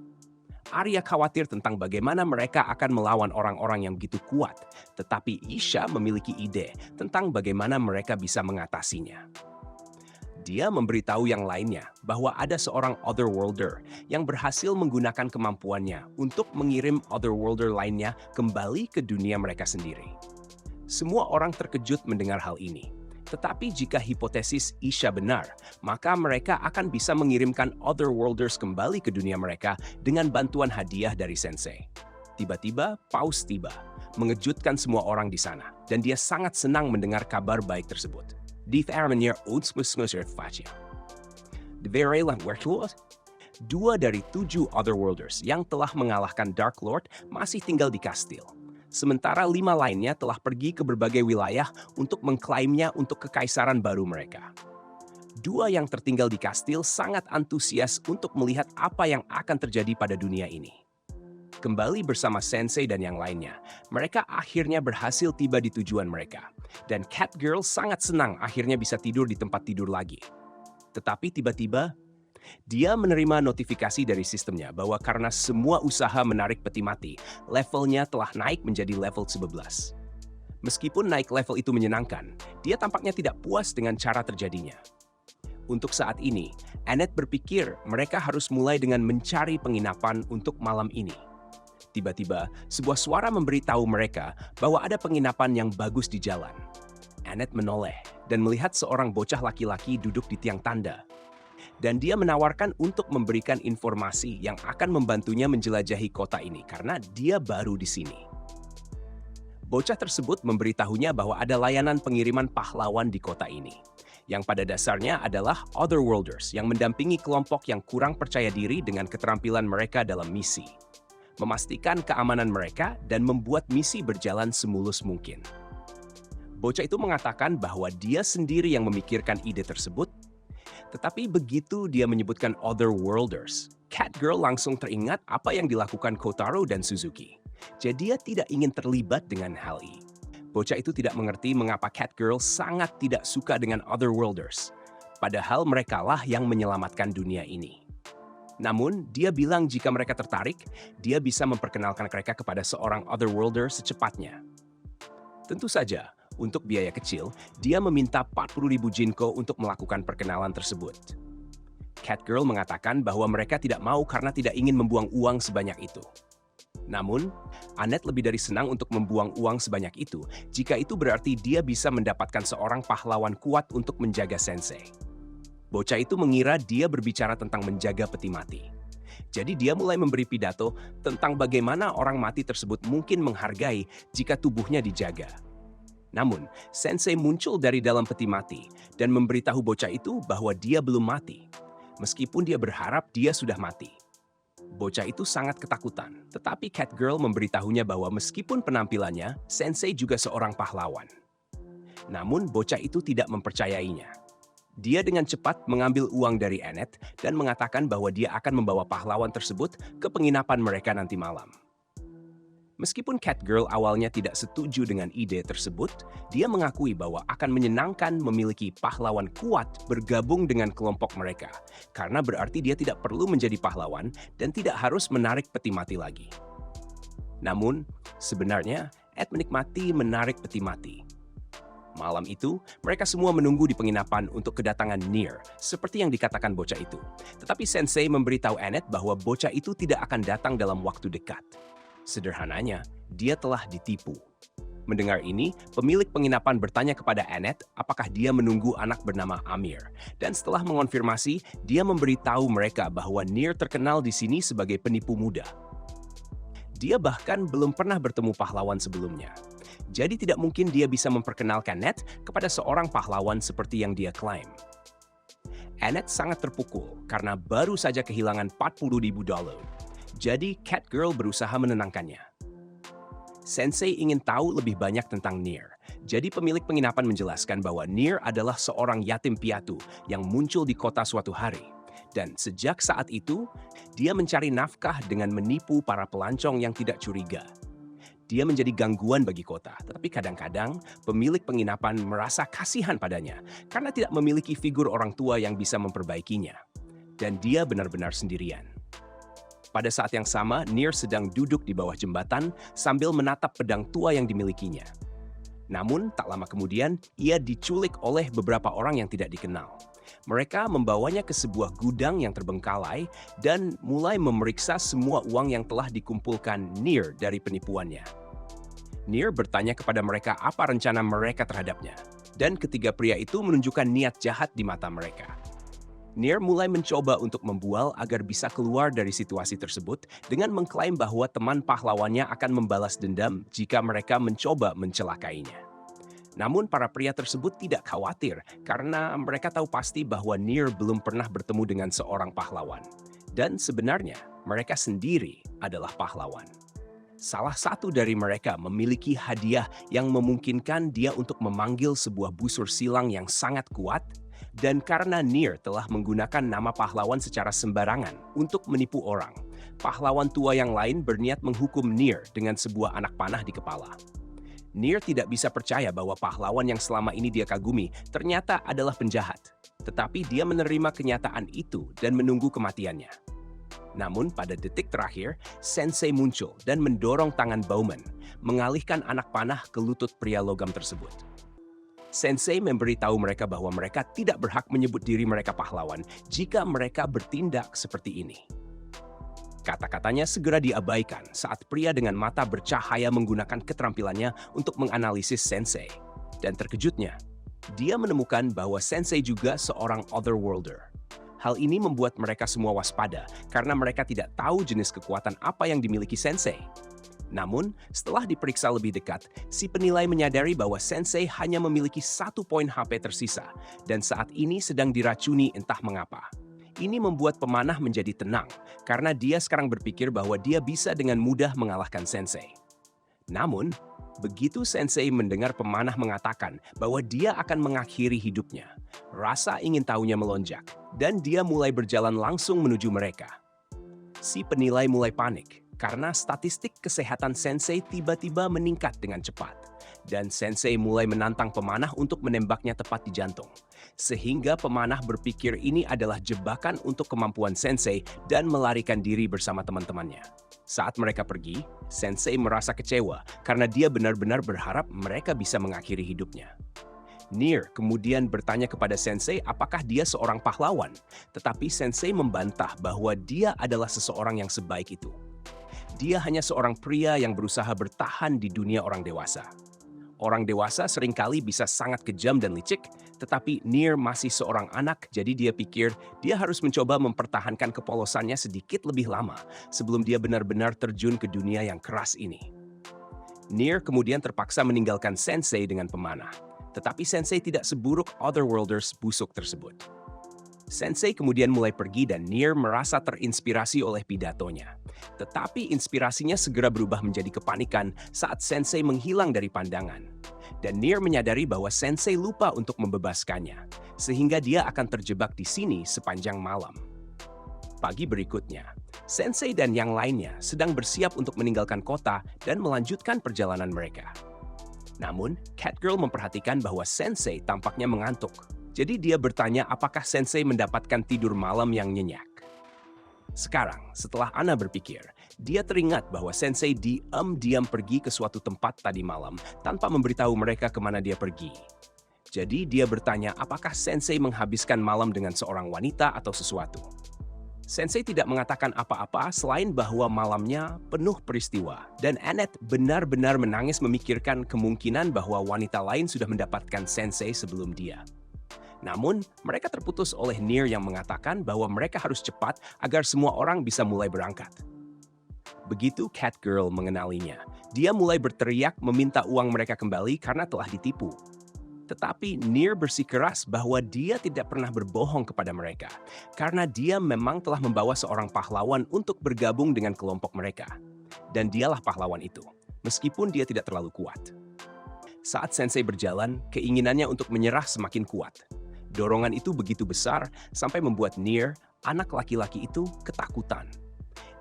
Arya khawatir tentang bagaimana mereka akan melawan orang-orang yang begitu kuat, tetapi Isha memiliki ide tentang bagaimana mereka bisa mengatasinya. Dia memberitahu yang lainnya bahwa ada seorang Otherworlder yang berhasil menggunakan kemampuannya untuk mengirim Otherworlder lainnya kembali ke dunia mereka sendiri. Semua orang terkejut mendengar hal ini. Tetapi jika hipotesis Isha benar, maka mereka akan bisa mengirimkan Otherworlders kembali ke dunia mereka dengan bantuan hadiah dari Sensei. Tiba-tiba, Paus tiba, mengejutkan semua orang di sana, dan dia sangat senang mendengar kabar baik tersebut. Di meneer ons musmusert. De verelang werkloos. 2 dari 7 Otherworlders yang telah mengalahkan Dark Lord masih tinggal di kastil. Sementara 5 lainnya telah pergi ke berbagai wilayah untuk mengklaimnya untuk kekaisaran baru mereka. 2 yang tertinggal di kastil sangat antusias untuk melihat apa yang akan terjadi pada dunia ini. Kembali bersama Sensei dan yang lainnya, mereka akhirnya berhasil tiba di tujuan mereka. Dan Catgirl sangat senang akhirnya bisa tidur di tempat tidur lagi. Tetapi tiba-tiba, dia menerima notifikasi dari sistemnya bahwa karena semua usaha menarik peti mati, levelnya telah naik menjadi level 11. Meskipun naik level itu menyenangkan, dia tampaknya tidak puas dengan cara terjadinya. Untuk saat ini, Annette berpikir mereka harus mulai dengan mencari penginapan untuk malam ini. Tiba-tiba, sebuah suara memberitahu mereka bahwa ada penginapan yang bagus di jalan. Annette menoleh dan melihat seorang bocah laki-laki duduk di tiang tanda. Dan dia menawarkan untuk memberikan informasi yang akan membantunya menjelajahi kota ini karena dia baru di sini. Bocah tersebut memberitahunya bahwa ada layanan pengiriman pahlawan di kota ini, yang pada dasarnya adalah Otherworlders yang mendampingi kelompok yang kurang percaya diri dengan keterampilan mereka dalam misi, memastikan keamanan mereka dan membuat misi berjalan semulus mungkin. Bocah itu mengatakan bahwa dia sendiri yang memikirkan ide tersebut, tetapi begitu dia menyebutkan Otherworlders, Catgirl langsung teringat apa yang dilakukan Kotaro dan Suzuki. Jadi dia tidak ingin terlibat dengan hal ini. Bocah itu tidak mengerti mengapa Catgirl sangat tidak suka dengan Otherworlders, padahal merekalah yang menyelamatkan dunia ini. Namun, dia bilang jika mereka tertarik, dia bisa memperkenalkan mereka kepada seorang Otherworlder secepatnya. Tentu saja, untuk biaya kecil, dia meminta 40.000 Jinko untuk melakukan perkenalan tersebut. Catgirl mengatakan bahwa mereka tidak mau karena tidak ingin membuang uang sebanyak itu. Namun, Annette lebih dari senang untuk membuang uang sebanyak itu jika itu berarti dia bisa mendapatkan seorang pahlawan kuat untuk menjaga Sensei. Bocah itu mengira dia berbicara tentang menjaga peti mati. Jadi dia mulai memberi pidato tentang bagaimana orang mati tersebut mungkin menghargai jika tubuhnya dijaga. Namun, Sensei muncul dari dalam peti mati dan memberitahu bocah itu bahwa dia belum mati, meskipun dia berharap dia sudah mati. Bocah itu sangat ketakutan, tetapi Catgirl memberitahunya bahwa meskipun penampilannya, Sensei juga seorang pahlawan. Namun, bocah itu tidak mempercayainya. Dia dengan cepat mengambil uang dari Annette dan mengatakan bahwa dia akan membawa pahlawan tersebut ke penginapan mereka nanti malam. Meskipun Catgirl awalnya tidak setuju dengan ide tersebut, dia mengakui bahwa akan menyenangkan memiliki pahlawan kuat bergabung dengan kelompok mereka, karena berarti dia tidak perlu menjadi pahlawan dan tidak harus menarik peti mati lagi. Namun, sebenarnya Ed menikmati menarik peti mati. Malam itu, mereka semua menunggu di penginapan untuk kedatangan Nier, seperti yang dikatakan bocah itu. Tetapi Sensei memberitahu Annette bahwa bocah itu tidak akan datang dalam waktu dekat. Sederhananya, dia telah ditipu. Mendengar ini, pemilik penginapan bertanya kepada Annette apakah dia menunggu anak bernama Amir. Dan setelah mengonfirmasi, dia memberitahu mereka bahwa Nier terkenal di sini sebagai penipu muda. Dia bahkan belum pernah bertemu pahlawan sebelumnya. Jadi tidak mungkin dia bisa memperkenalkan Annette kepada seorang pahlawan seperti yang dia klaim. Annette sangat terpukul karena baru saja kehilangan $40.000. Jadi Catgirl berusaha menenangkannya. Sensei ingin tahu lebih banyak tentang Nier. Jadi pemilik penginapan menjelaskan bahwa Nier adalah seorang yatim piatu yang muncul di kota suatu hari. Dan sejak saat itu, dia mencari nafkah dengan menipu para pelancong yang tidak curiga. Dia menjadi gangguan bagi kota, tetapi kadang-kadang pemilik penginapan merasa kasihan padanya karena tidak memiliki figur orang tua yang bisa memperbaikinya. Dan dia benar-benar sendirian. Pada saat yang sama, Nier sedang duduk di bawah jembatan sambil menatap pedang tua yang dimilikinya. Namun, tak lama kemudian, ia diculik oleh beberapa orang yang tidak dikenal. Mereka membawanya ke sebuah gudang yang terbengkalai dan mulai memeriksa semua uang yang telah dikumpulkan Nier dari penipuannya. Nier bertanya kepada mereka apa rencana mereka terhadapnya, dan ketiga pria itu menunjukkan niat jahat di mata mereka. Nier mulai mencoba untuk membual agar bisa keluar dari situasi tersebut dengan mengklaim bahwa teman pahlawannya akan membalas dendam jika mereka mencoba mencelakainya. Namun para pria tersebut tidak khawatir karena mereka tahu pasti bahwa Nier belum pernah bertemu dengan seorang pahlawan. Dan sebenarnya mereka sendiri adalah pahlawan. Salah satu dari mereka memiliki hadiah yang memungkinkan dia untuk memanggil sebuah busur silang yang sangat kuat, dan karena Nier telah menggunakan nama pahlawan secara sembarangan untuk menipu orang, pahlawan tua yang lain berniat menghukum Nier dengan sebuah anak panah di kepala. Nier tidak bisa percaya bahwa pahlawan yang selama ini dia kagumi ternyata adalah penjahat, tetapi dia menerima kenyataan itu dan menunggu kematiannya. Namun pada detik terakhir, Sensei muncul dan mendorong tangan Bowman, mengalihkan anak panah ke lutut pria logam tersebut. Sensei memberitahu mereka bahwa mereka tidak berhak menyebut diri mereka pahlawan jika mereka bertindak seperti ini. Kata-katanya segera diabaikan saat pria dengan mata bercahaya menggunakan keterampilannya untuk menganalisis Sensei. Dan terkejutnya, dia menemukan bahwa Sensei juga seorang Otherworlder. Hal ini membuat mereka semua waspada karena mereka tidak tahu jenis kekuatan apa yang dimiliki Sensei. Namun, setelah diperiksa lebih dekat, si penilai menyadari bahwa Sensei hanya memiliki 1 poin HP tersisa dan saat ini sedang diracuni entah mengapa. Ini membuat pemanah menjadi tenang karena dia sekarang berpikir bahwa dia bisa dengan mudah mengalahkan Sensei. Namun, begitu Sensei mendengar pemanah mengatakan bahwa dia akan mengakhiri hidupnya, rasa ingin tahunya melonjak dan dia mulai berjalan langsung menuju mereka. Si penilai mulai panik karena statistik kesehatan Sensei tiba-tiba meningkat dengan cepat. Dan Sensei mulai menantang pemanah untuk menembaknya tepat di jantung. Sehingga pemanah berpikir ini adalah jebakan untuk kemampuan Sensei dan melarikan diri bersama teman-temannya. Saat mereka pergi, Sensei merasa kecewa karena dia benar-benar berharap mereka bisa mengakhiri hidupnya. Nier kemudian bertanya kepada Sensei apakah dia seorang pahlawan, tetapi Sensei membantah bahwa dia adalah seseorang yang sebaik itu. Dia hanya seorang pria yang berusaha bertahan di dunia orang dewasa. Orang dewasa seringkali bisa sangat kejam dan licik, tetapi Nier masih seorang anak, jadi dia pikir dia harus mencoba mempertahankan kepolosannya sedikit lebih lama sebelum dia benar-benar terjun ke dunia yang keras ini. Nier kemudian terpaksa meninggalkan Sensei dengan pemanah, tetapi Sensei tidak seburuk Otherworlders busuk tersebut. Sensei kemudian mulai pergi dan Nier merasa terinspirasi oleh pidatonya. Tetapi inspirasinya segera berubah menjadi kepanikan saat Sensei menghilang dari pandangan. Dan Nier menyadari bahwa Sensei lupa untuk membebaskannya, sehingga dia akan terjebak di sini sepanjang malam. Pagi berikutnya, Sensei dan yang lainnya sedang bersiap untuk meninggalkan kota dan melanjutkan perjalanan mereka. Namun, Catgirl memperhatikan bahwa Sensei tampaknya mengantuk. Jadi dia bertanya apakah Sensei mendapatkan tidur malam yang nyenyak. Sekarang, setelah Anna berpikir, dia teringat bahwa Sensei diam-diam pergi ke suatu tempat tadi malam tanpa memberitahu mereka kemana dia pergi. Jadi dia bertanya apakah Sensei menghabiskan malam dengan seorang wanita atau sesuatu. Sensei tidak mengatakan apa-apa selain bahwa malamnya penuh peristiwa dan Annette benar-benar menangis memikirkan kemungkinan bahwa wanita lain sudah mendapatkan Sensei sebelum dia. Namun, mereka terputus oleh Nier yang mengatakan bahwa mereka harus cepat agar semua orang bisa mulai berangkat. Begitu Catgirl mengenalinya, dia mulai berteriak meminta uang mereka kembali karena telah ditipu. Tetapi Nier bersikeras bahwa dia tidak pernah berbohong kepada mereka, karena dia memang telah membawa seorang pahlawan untuk bergabung dengan kelompok mereka. Dan dialah pahlawan itu, meskipun dia tidak terlalu kuat. Saat Sensei berjalan, keinginannya untuk menyerah semakin kuat. Dorongan itu begitu besar sampai membuat Nier, anak laki-laki itu, ketakutan.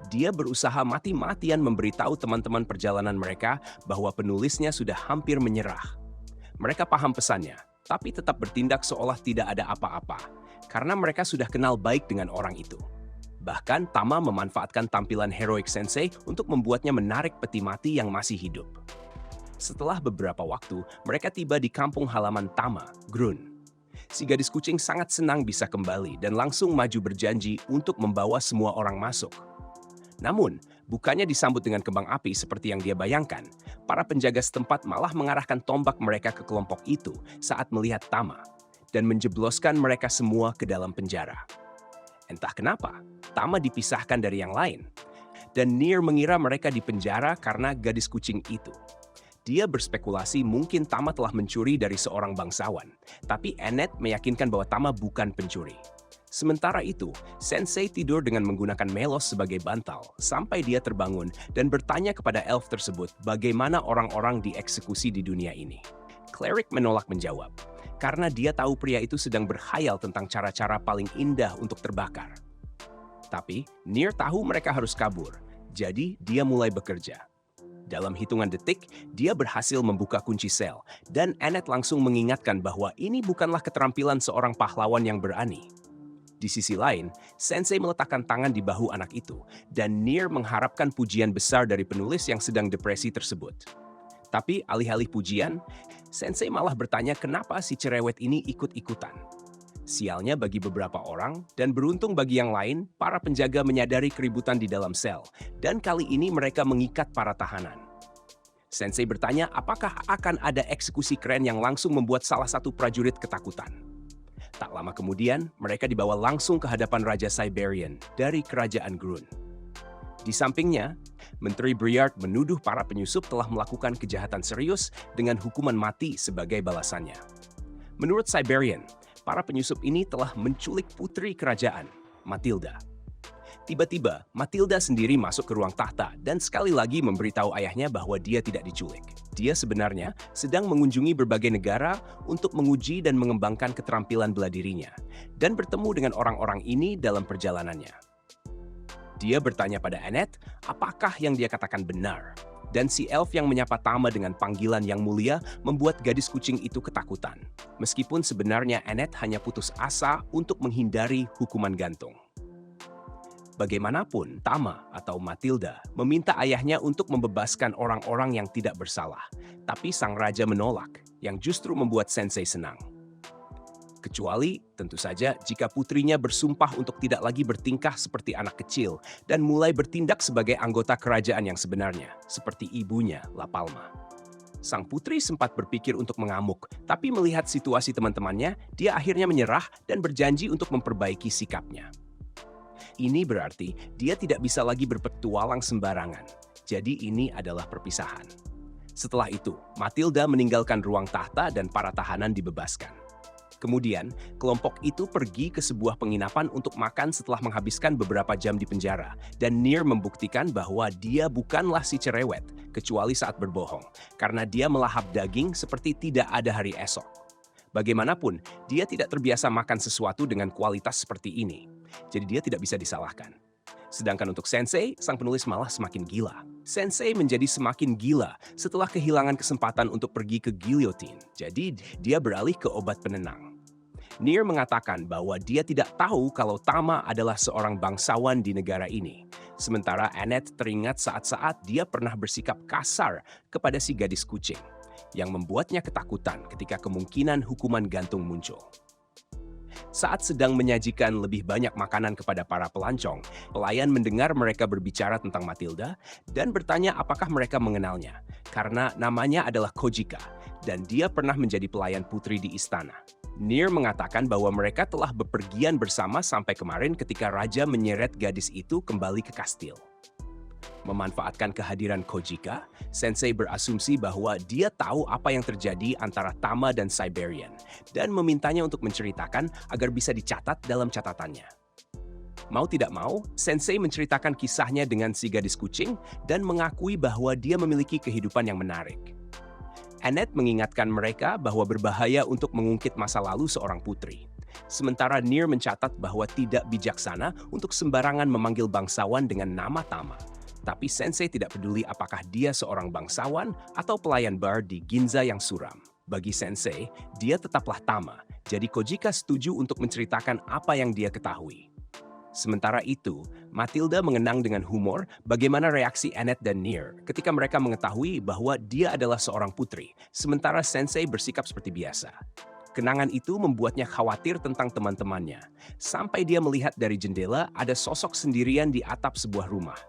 Dia berusaha mati-matian memberitahu teman-teman perjalanan mereka bahwa penulisnya sudah hampir menyerah. Mereka paham pesannya, tapi tetap bertindak seolah tidak ada apa-apa, karena mereka sudah kenal baik dengan orang itu. Bahkan Tama memanfaatkan tampilan heroic sensei untuk membuatnya menarik peti mati yang masih hidup. Setelah beberapa waktu, mereka tiba di kampung halaman Tama, Grun. Si gadis kucing sangat senang bisa kembali dan langsung maju berjanji untuk membawa semua orang masuk. Namun, bukannya disambut dengan kembang api seperti yang dia bayangkan, para penjaga setempat malah mengarahkan tombak mereka ke kelompok itu saat melihat Tama dan menjebloskan mereka semua ke dalam penjara. Entah kenapa, Tama dipisahkan dari yang lain, dan Nier mengira mereka di penjara karena gadis kucing itu. Dia berspekulasi mungkin Tama telah mencuri dari seorang bangsawan, tapi Annette meyakinkan bahwa Tama bukan pencuri. Sementara itu, Sensei tidur dengan menggunakan Melos sebagai bantal sampai dia terbangun dan bertanya kepada elf tersebut bagaimana orang-orang dieksekusi di dunia ini. Cleric menolak menjawab, karena dia tahu pria itu sedang berkhayal tentang cara-cara paling indah untuk terbakar. Tapi, Nier tahu mereka harus kabur, jadi dia mulai bekerja. Dalam hitungan detik, dia berhasil membuka kunci sel, dan Annette langsung mengingatkan bahwa ini bukanlah keterampilan seorang pahlawan yang berani. Di sisi lain, Sensei meletakkan tangan di bahu anak itu, dan Nier mengharapkan pujian besar dari penulis yang sedang depresi tersebut. Tapi alih-alih pujian, Sensei malah bertanya kenapa si cerewet ini ikut-ikutan. Sialnya bagi beberapa orang, dan beruntung bagi yang lain, para penjaga menyadari keributan di dalam sel, dan kali ini mereka mengikat para tahanan. Sensei bertanya apakah akan ada eksekusi keren yang langsung membuat salah satu prajurit ketakutan. Tak lama kemudian, mereka dibawa langsung ke hadapan Raja Siberian dari Kerajaan Grun. Di sampingnya, Menteri Briard menuduh para penyusup telah melakukan kejahatan serius dengan hukuman mati sebagai balasannya. Menurut Siberian, para penyusup ini telah menculik putri kerajaan, Matilda. Tiba-tiba, Matilda sendiri masuk ke ruang tahta dan sekali lagi memberitahu ayahnya bahwa dia tidak diculik. Dia sebenarnya sedang mengunjungi berbagai negara untuk menguji dan mengembangkan keterampilan bela dirinya, dan bertemu dengan orang-orang ini dalam perjalanannya. Dia bertanya pada Annette, apakah yang dia katakan benar? Dan si elf yang menyapa Tama dengan panggilan yang mulia membuat gadis kucing itu ketakutan. Meskipun sebenarnya Annette hanya putus asa untuk menghindari hukuman gantung. Bagaimanapun, Tama atau Matilda meminta ayahnya untuk membebaskan orang-orang yang tidak bersalah. Tapi sang raja menolak, yang justru membuat Sensei senang. Kecuali, tentu saja, jika putrinya bersumpah untuk tidak lagi bertingkah seperti anak kecil dan mulai bertindak sebagai anggota kerajaan yang sebenarnya, seperti ibunya, La Palma. Sang putri sempat berpikir untuk mengamuk, tapi melihat situasi teman-temannya, dia akhirnya menyerah dan berjanji untuk memperbaiki sikapnya. Ini berarti dia tidak bisa lagi berpetualang sembarangan. Jadi ini adalah perpisahan. Setelah itu, Matilda meninggalkan ruang tahta dan para tahanan dibebaskan. Kemudian, kelompok itu pergi ke sebuah penginapan untuk makan setelah menghabiskan beberapa jam di penjara, dan Nier membuktikan bahwa dia bukanlah si cerewet, kecuali saat berbohong, karena dia melahap daging seperti tidak ada hari esok. Bagaimanapun, dia tidak terbiasa makan sesuatu dengan kualitas seperti ini, jadi dia tidak bisa disalahkan. Sedangkan untuk Sensei, sang penulis malah semakin gila. Sensei menjadi semakin gila setelah kehilangan kesempatan untuk pergi ke guillotine, jadi dia beralih ke obat penenang. Nier mengatakan bahwa dia tidak tahu kalau Tama adalah seorang bangsawan di negara ini. Sementara Annette teringat saat-saat dia pernah bersikap kasar kepada si gadis kucing, yang membuatnya ketakutan ketika kemungkinan hukuman gantung muncul. Saat sedang menyajikan lebih banyak makanan kepada para pelancong, pelayan mendengar mereka berbicara tentang Matilda dan bertanya apakah mereka mengenalnya, karena namanya adalah Kojika, dan dia pernah menjadi pelayan putri di istana. Nier mengatakan bahwa mereka telah bepergian bersama sampai kemarin ketika raja menyeret gadis itu kembali ke kastil. Memanfaatkan kehadiran Kojika, Sensei berasumsi bahwa dia tahu apa yang terjadi antara Tama dan Siberian dan memintanya untuk menceritakan agar bisa dicatat dalam catatannya. Mau tidak mau, Sensei menceritakan kisahnya dengan si gadis kucing dan mengakui bahwa dia memiliki kehidupan yang menarik. Annette mengingatkan mereka bahwa berbahaya untuk mengungkit masa lalu seorang putri. Sementara Nier mencatat bahwa tidak bijaksana untuk sembarangan memanggil bangsawan dengan nama Tama. Tapi Sensei tidak peduli apakah dia seorang bangsawan atau pelayan bar di Ginza yang suram. Bagi Sensei, dia tetaplah Tama, jadi Kojika setuju untuk menceritakan apa yang dia ketahui. Sementara itu, Matilda mengenang dengan humor bagaimana reaksi Annette dan Near ketika mereka mengetahui bahwa dia adalah seorang putri, sementara Sensei bersikap seperti biasa. Kenangan itu membuatnya khawatir tentang teman-temannya, sampai dia melihat dari jendela ada sosok sendirian di atap sebuah rumah.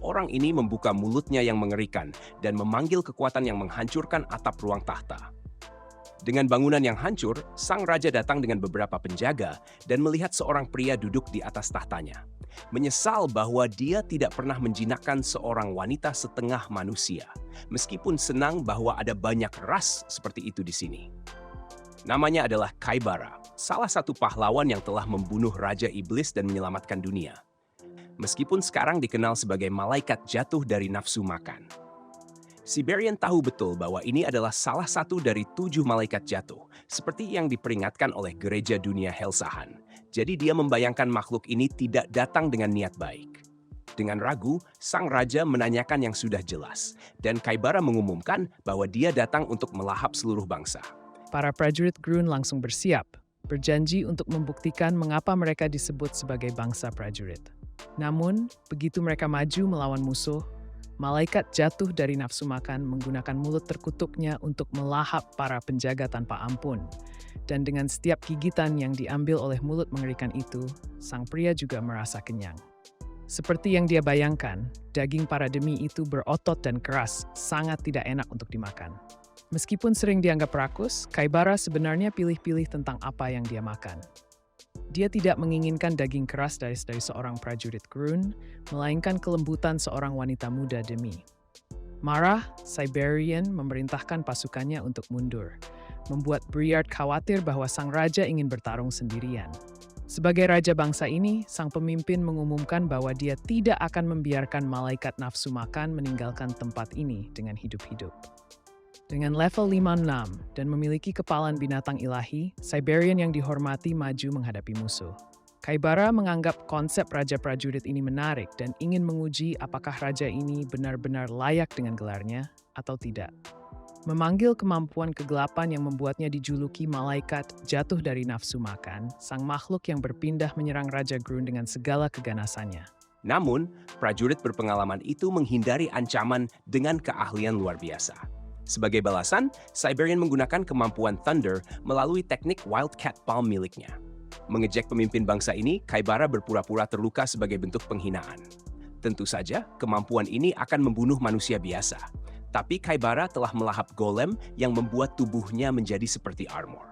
Orang ini membuka mulutnya yang mengerikan dan memanggil kekuatan yang menghancurkan atap ruang tahta. Dengan bangunan yang hancur, sang raja datang dengan beberapa penjaga dan melihat seorang pria duduk di atas tahtanya. Menyesal bahwa dia tidak pernah menjinakkan seorang wanita setengah manusia, meskipun senang bahwa ada banyak ras seperti itu di sini. Namanya adalah Kaibara, salah satu pahlawan yang telah membunuh Raja Iblis dan menyelamatkan dunia. Meskipun sekarang dikenal sebagai malaikat jatuh dari nafsu makan. Siberian tahu betul bahwa ini adalah salah satu dari 7 malaikat jatuh, seperti yang diperingatkan oleh Gereja Dunia Helsahan. Jadi dia membayangkan makhluk ini tidak datang dengan niat baik. Dengan ragu, sang raja menanyakan yang sudah jelas, dan Kaibara mengumumkan bahwa dia datang untuk melahap seluruh bangsa. Para prajurit Grun langsung bersiap, berjanji untuk membuktikan mengapa mereka disebut sebagai bangsa prajurit. Namun, begitu mereka maju melawan musuh, malaikat jatuh dari nafsu makan menggunakan mulut terkutuknya untuk melahap para penjaga tanpa ampun. Dan dengan setiap gigitan yang diambil oleh mulut mengerikan itu, sang pria juga merasa kenyang. Seperti yang dia bayangkan, daging para demi itu berotot dan keras, sangat tidak enak untuk dimakan. Meskipun sering dianggap rakus, Kaibara sebenarnya pilih-pilih tentang apa yang dia makan. Dia tidak menginginkan daging keras dari seorang prajurit Grun, melainkan kelembutan seorang wanita muda demi. Marah, Siberian memerintahkan pasukannya untuk mundur, membuat Briard khawatir bahwa sang raja ingin bertarung sendirian. Sebagai raja bangsa ini, sang pemimpin mengumumkan bahwa dia tidak akan membiarkan malaikat nafsu makan meninggalkan tempat ini dengan hidup-hidup. Dengan level 56 dan memiliki kepalan binatang ilahi, Siberian yang dihormati maju menghadapi musuh. Kaibara menganggap konsep raja prajurit ini menarik dan ingin menguji apakah raja ini benar-benar layak dengan gelarnya atau tidak. Memanggil kemampuan kegelapan yang membuatnya dijuluki malaikat jatuh dari nafsu makan, sang makhluk yang berpindah menyerang Raja Grun dengan segala keganasannya. Namun, prajurit berpengalaman itu menghindari ancaman dengan keahlian luar biasa. Sebagai balasan, Siberian menggunakan kemampuan Thunder melalui teknik Wildcat Palm miliknya. Mengejek pemimpin bangsa ini, Kaibara berpura-pura terluka sebagai bentuk penghinaan. Tentu saja, kemampuan ini akan membunuh manusia biasa. Tapi Kaibara telah melahap golem yang membuat tubuhnya menjadi seperti armor.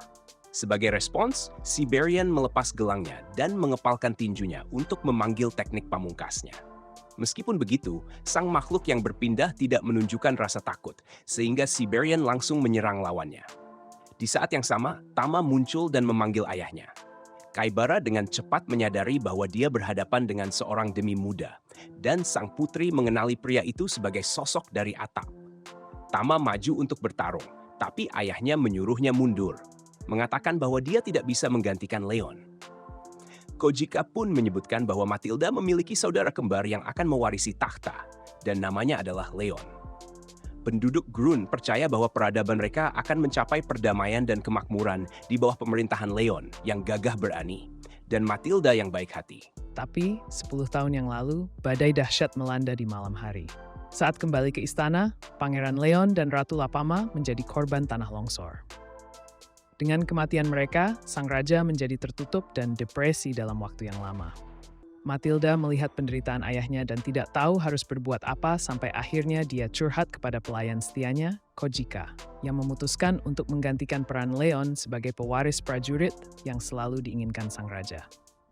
Sebagai respons, Siberian melepas gelangnya dan mengepalkan tinjunya untuk memanggil teknik pamungkasnya. Meskipun begitu, sang makhluk yang berpindah tidak menunjukkan rasa takut, sehingga Siberian langsung menyerang lawannya. Di saat yang sama, Tama muncul dan memanggil ayahnya. Kaibara dengan cepat menyadari bahwa dia berhadapan dengan seorang demi muda, dan sang putri mengenali pria itu sebagai sosok dari atap. Tama maju untuk bertarung, tapi ayahnya menyuruhnya mundur, mengatakan bahwa dia tidak bisa menggantikan Leon. Kojika pun menyebutkan bahwa Matilda memiliki saudara kembar yang akan mewarisi takhta, dan namanya adalah Leon. Penduduk Grun percaya bahwa peradaban mereka akan mencapai perdamaian dan kemakmuran di bawah pemerintahan Leon yang gagah berani, dan Matilda yang baik hati. Tapi, 10 tahun yang lalu, badai dahsyat melanda di malam hari. Saat kembali ke istana, Pangeran Leon dan Ratu Lapama menjadi korban tanah longsor. Dengan kematian mereka, sang raja menjadi tertutup dan depresi dalam waktu yang lama. Matilda melihat penderitaan ayahnya dan tidak tahu harus berbuat apa sampai akhirnya dia curhat kepada pelayan setianya, Kojika, yang memutuskan untuk menggantikan peran Leon sebagai pewaris prajurit yang selalu diinginkan sang raja.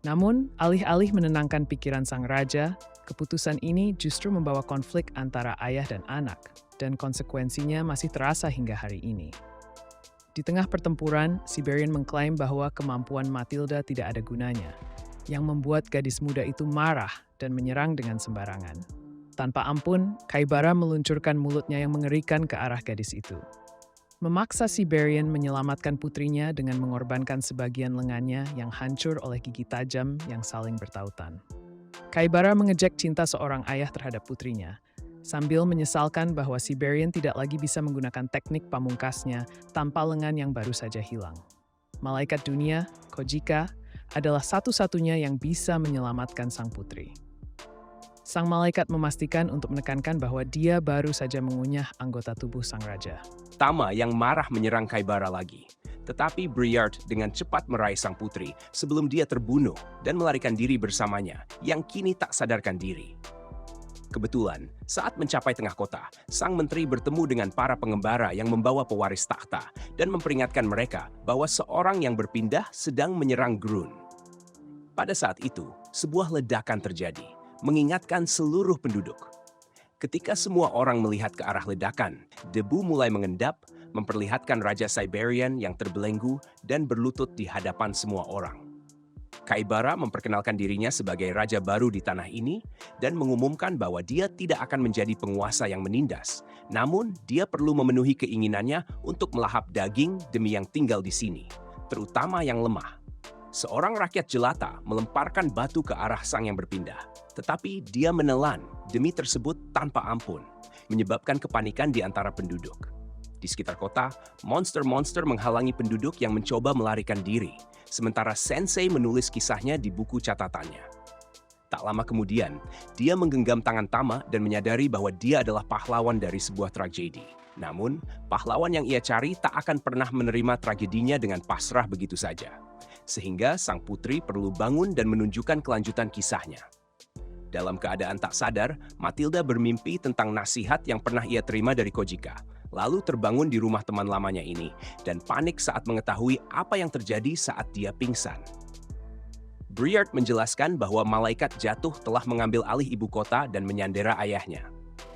Namun, alih-alih menenangkan pikiran sang raja, keputusan ini justru membawa konflik antara ayah dan anak, dan konsekuensinya masih terasa hingga hari ini. Di tengah pertempuran, Siberian mengklaim bahwa kemampuan Matilda tidak ada gunanya, yang membuat gadis muda itu marah dan menyerang dengan sembarangan. Tanpa ampun, Kaibara meluncurkan mulutnya yang mengerikan ke arah gadis itu. Memaksa Siberian menyelamatkan putrinya dengan mengorbankan sebagian lengannya yang hancur oleh gigi tajam yang saling bertautan. Kaibara mengejek cinta seorang ayah terhadap putrinya, sambil menyesalkan bahwa Siberian tidak lagi bisa menggunakan teknik pamungkasnya tanpa lengan yang baru saja hilang. Malaikat dunia, Kojika, adalah satu-satunya yang bisa menyelamatkan sang putri. Sang malaikat memastikan untuk menekankan bahwa dia baru saja mengunyah anggota tubuh sang raja. Tama yang marah menyerang Kaibara lagi. Tetapi Briard dengan cepat meraih sang putri sebelum dia terbunuh dan melarikan diri bersamanya yang kini tak sadarkan diri. Kebetulan, saat mencapai tengah kota, sang menteri bertemu dengan para pengembara yang membawa pewaris takhta dan memperingatkan mereka bahwa seorang yang berpindah sedang menyerang Grun. Pada saat itu, sebuah ledakan terjadi, mengingatkan seluruh penduduk. Ketika semua orang melihat ke arah ledakan, debu mulai mengendap, memperlihatkan Raja Siberian yang terbelenggu dan berlutut di hadapan semua orang. Kaibara memperkenalkan dirinya sebagai raja baru di tanah ini dan mengumumkan bahwa dia tidak akan menjadi penguasa yang menindas, namun dia perlu memenuhi keinginannya untuk melahap daging demi yang tinggal di sini, terutama yang lemah. Seorang rakyat jelata melemparkan batu ke arah sang yang berpindah, tetapi dia menelan demi tersebut tanpa ampun, menyebabkan kepanikan di antara penduduk. Di sekitar kota, monster-monster menghalangi penduduk yang mencoba melarikan diri, sementara Sensei menulis kisahnya di buku catatannya. Tak lama kemudian, dia menggenggam tangan Tama dan menyadari bahwa dia adalah pahlawan dari sebuah tragedi. Namun, pahlawan yang ia cari tak akan pernah menerima tragedinya dengan pasrah begitu saja. Sehingga sang putri perlu bangun dan menunjukkan kelanjutan kisahnya. Dalam keadaan tak sadar, Matilda bermimpi tentang nasihat yang pernah ia terima dari Kojika, lalu terbangun di rumah teman lamanya ini dan panik saat mengetahui apa yang terjadi saat dia pingsan. Briard menjelaskan bahwa malaikat jatuh telah mengambil alih ibu kota dan menyandera ayahnya,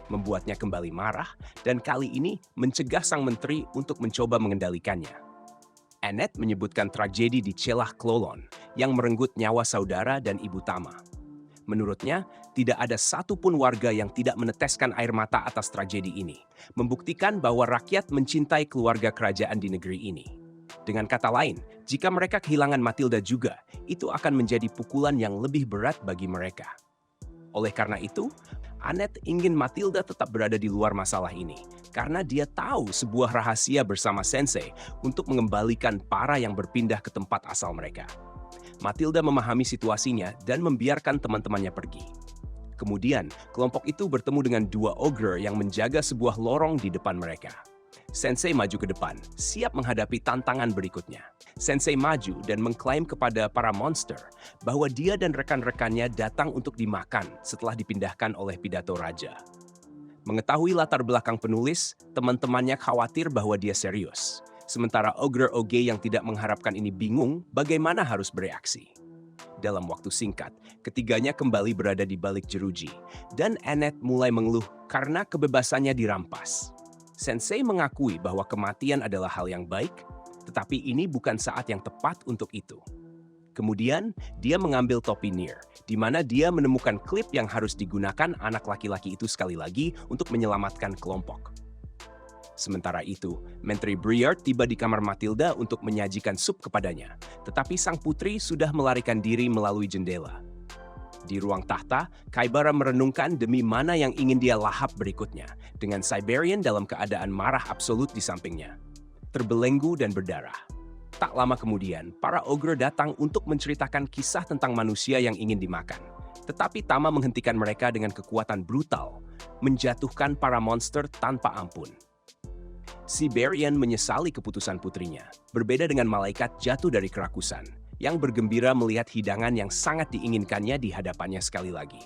membuatnya kembali marah dan kali ini mencegah sang menteri untuk mencoba mengendalikannya. Annette menyebutkan tragedi di Celah Klolon yang merenggut nyawa saudara dan ibu Tama. Menurutnya, tidak ada satupun warga yang tidak meneteskan air mata atas tragedi ini, membuktikan bahwa rakyat mencintai keluarga kerajaan di negeri ini. Dengan kata lain, jika mereka kehilangan Matilda juga, itu akan menjadi pukulan yang lebih berat bagi mereka. Oleh karena itu, Annette ingin Matilda tetap berada di luar masalah ini, karena dia tahu sebuah rahasia bersama Sensei untuk mengembalikan para yang berpindah ke tempat asal mereka. Matilda memahami situasinya dan membiarkan teman-temannya pergi. Kemudian, kelompok itu bertemu dengan dua ogre yang menjaga sebuah lorong di depan mereka. Sensei maju ke depan, siap menghadapi tantangan berikutnya. Sensei maju dan mengklaim kepada para monster bahwa dia dan rekan-rekannya datang untuk dimakan setelah dipindahkan oleh pidato raja. Mengetahui latar belakang penulis, teman-temannya khawatir bahwa dia serius. Sementara ogre-oge yang tidak mengharapkan ini bingung bagaimana harus bereaksi. Dalam waktu singkat, ketiganya kembali berada di balik jeruji, dan Annette mulai mengeluh karena kebebasannya dirampas. Sensei mengakui bahwa kematian adalah hal yang baik, tetapi ini bukan saat yang tepat untuk itu. Kemudian, dia mengambil topi Nier, di mana dia menemukan klip yang harus digunakan anak laki-laki itu sekali lagi untuk menyelamatkan kelompok. Sementara itu, Menteri Briard tiba di kamar Matilda untuk menyajikan sup kepadanya, tetapi sang putri sudah melarikan diri melalui jendela. Di ruang tahta, Kaibara merenungkan demi mana yang ingin dia lahap berikutnya, dengan Siberian dalam keadaan marah absolut di sampingnya, terbelenggu dan berdarah. Tak lama kemudian, para ogre datang untuk menceritakan kisah tentang manusia yang ingin dimakan. Tetapi Tama menghentikan mereka dengan kekuatan brutal, menjatuhkan para monster tanpa ampun. Siberian menyesali keputusan putrinya, berbeda dengan malaikat jatuh dari kerakusan, yang bergembira melihat hidangan yang sangat diinginkannya di hadapannya sekali lagi.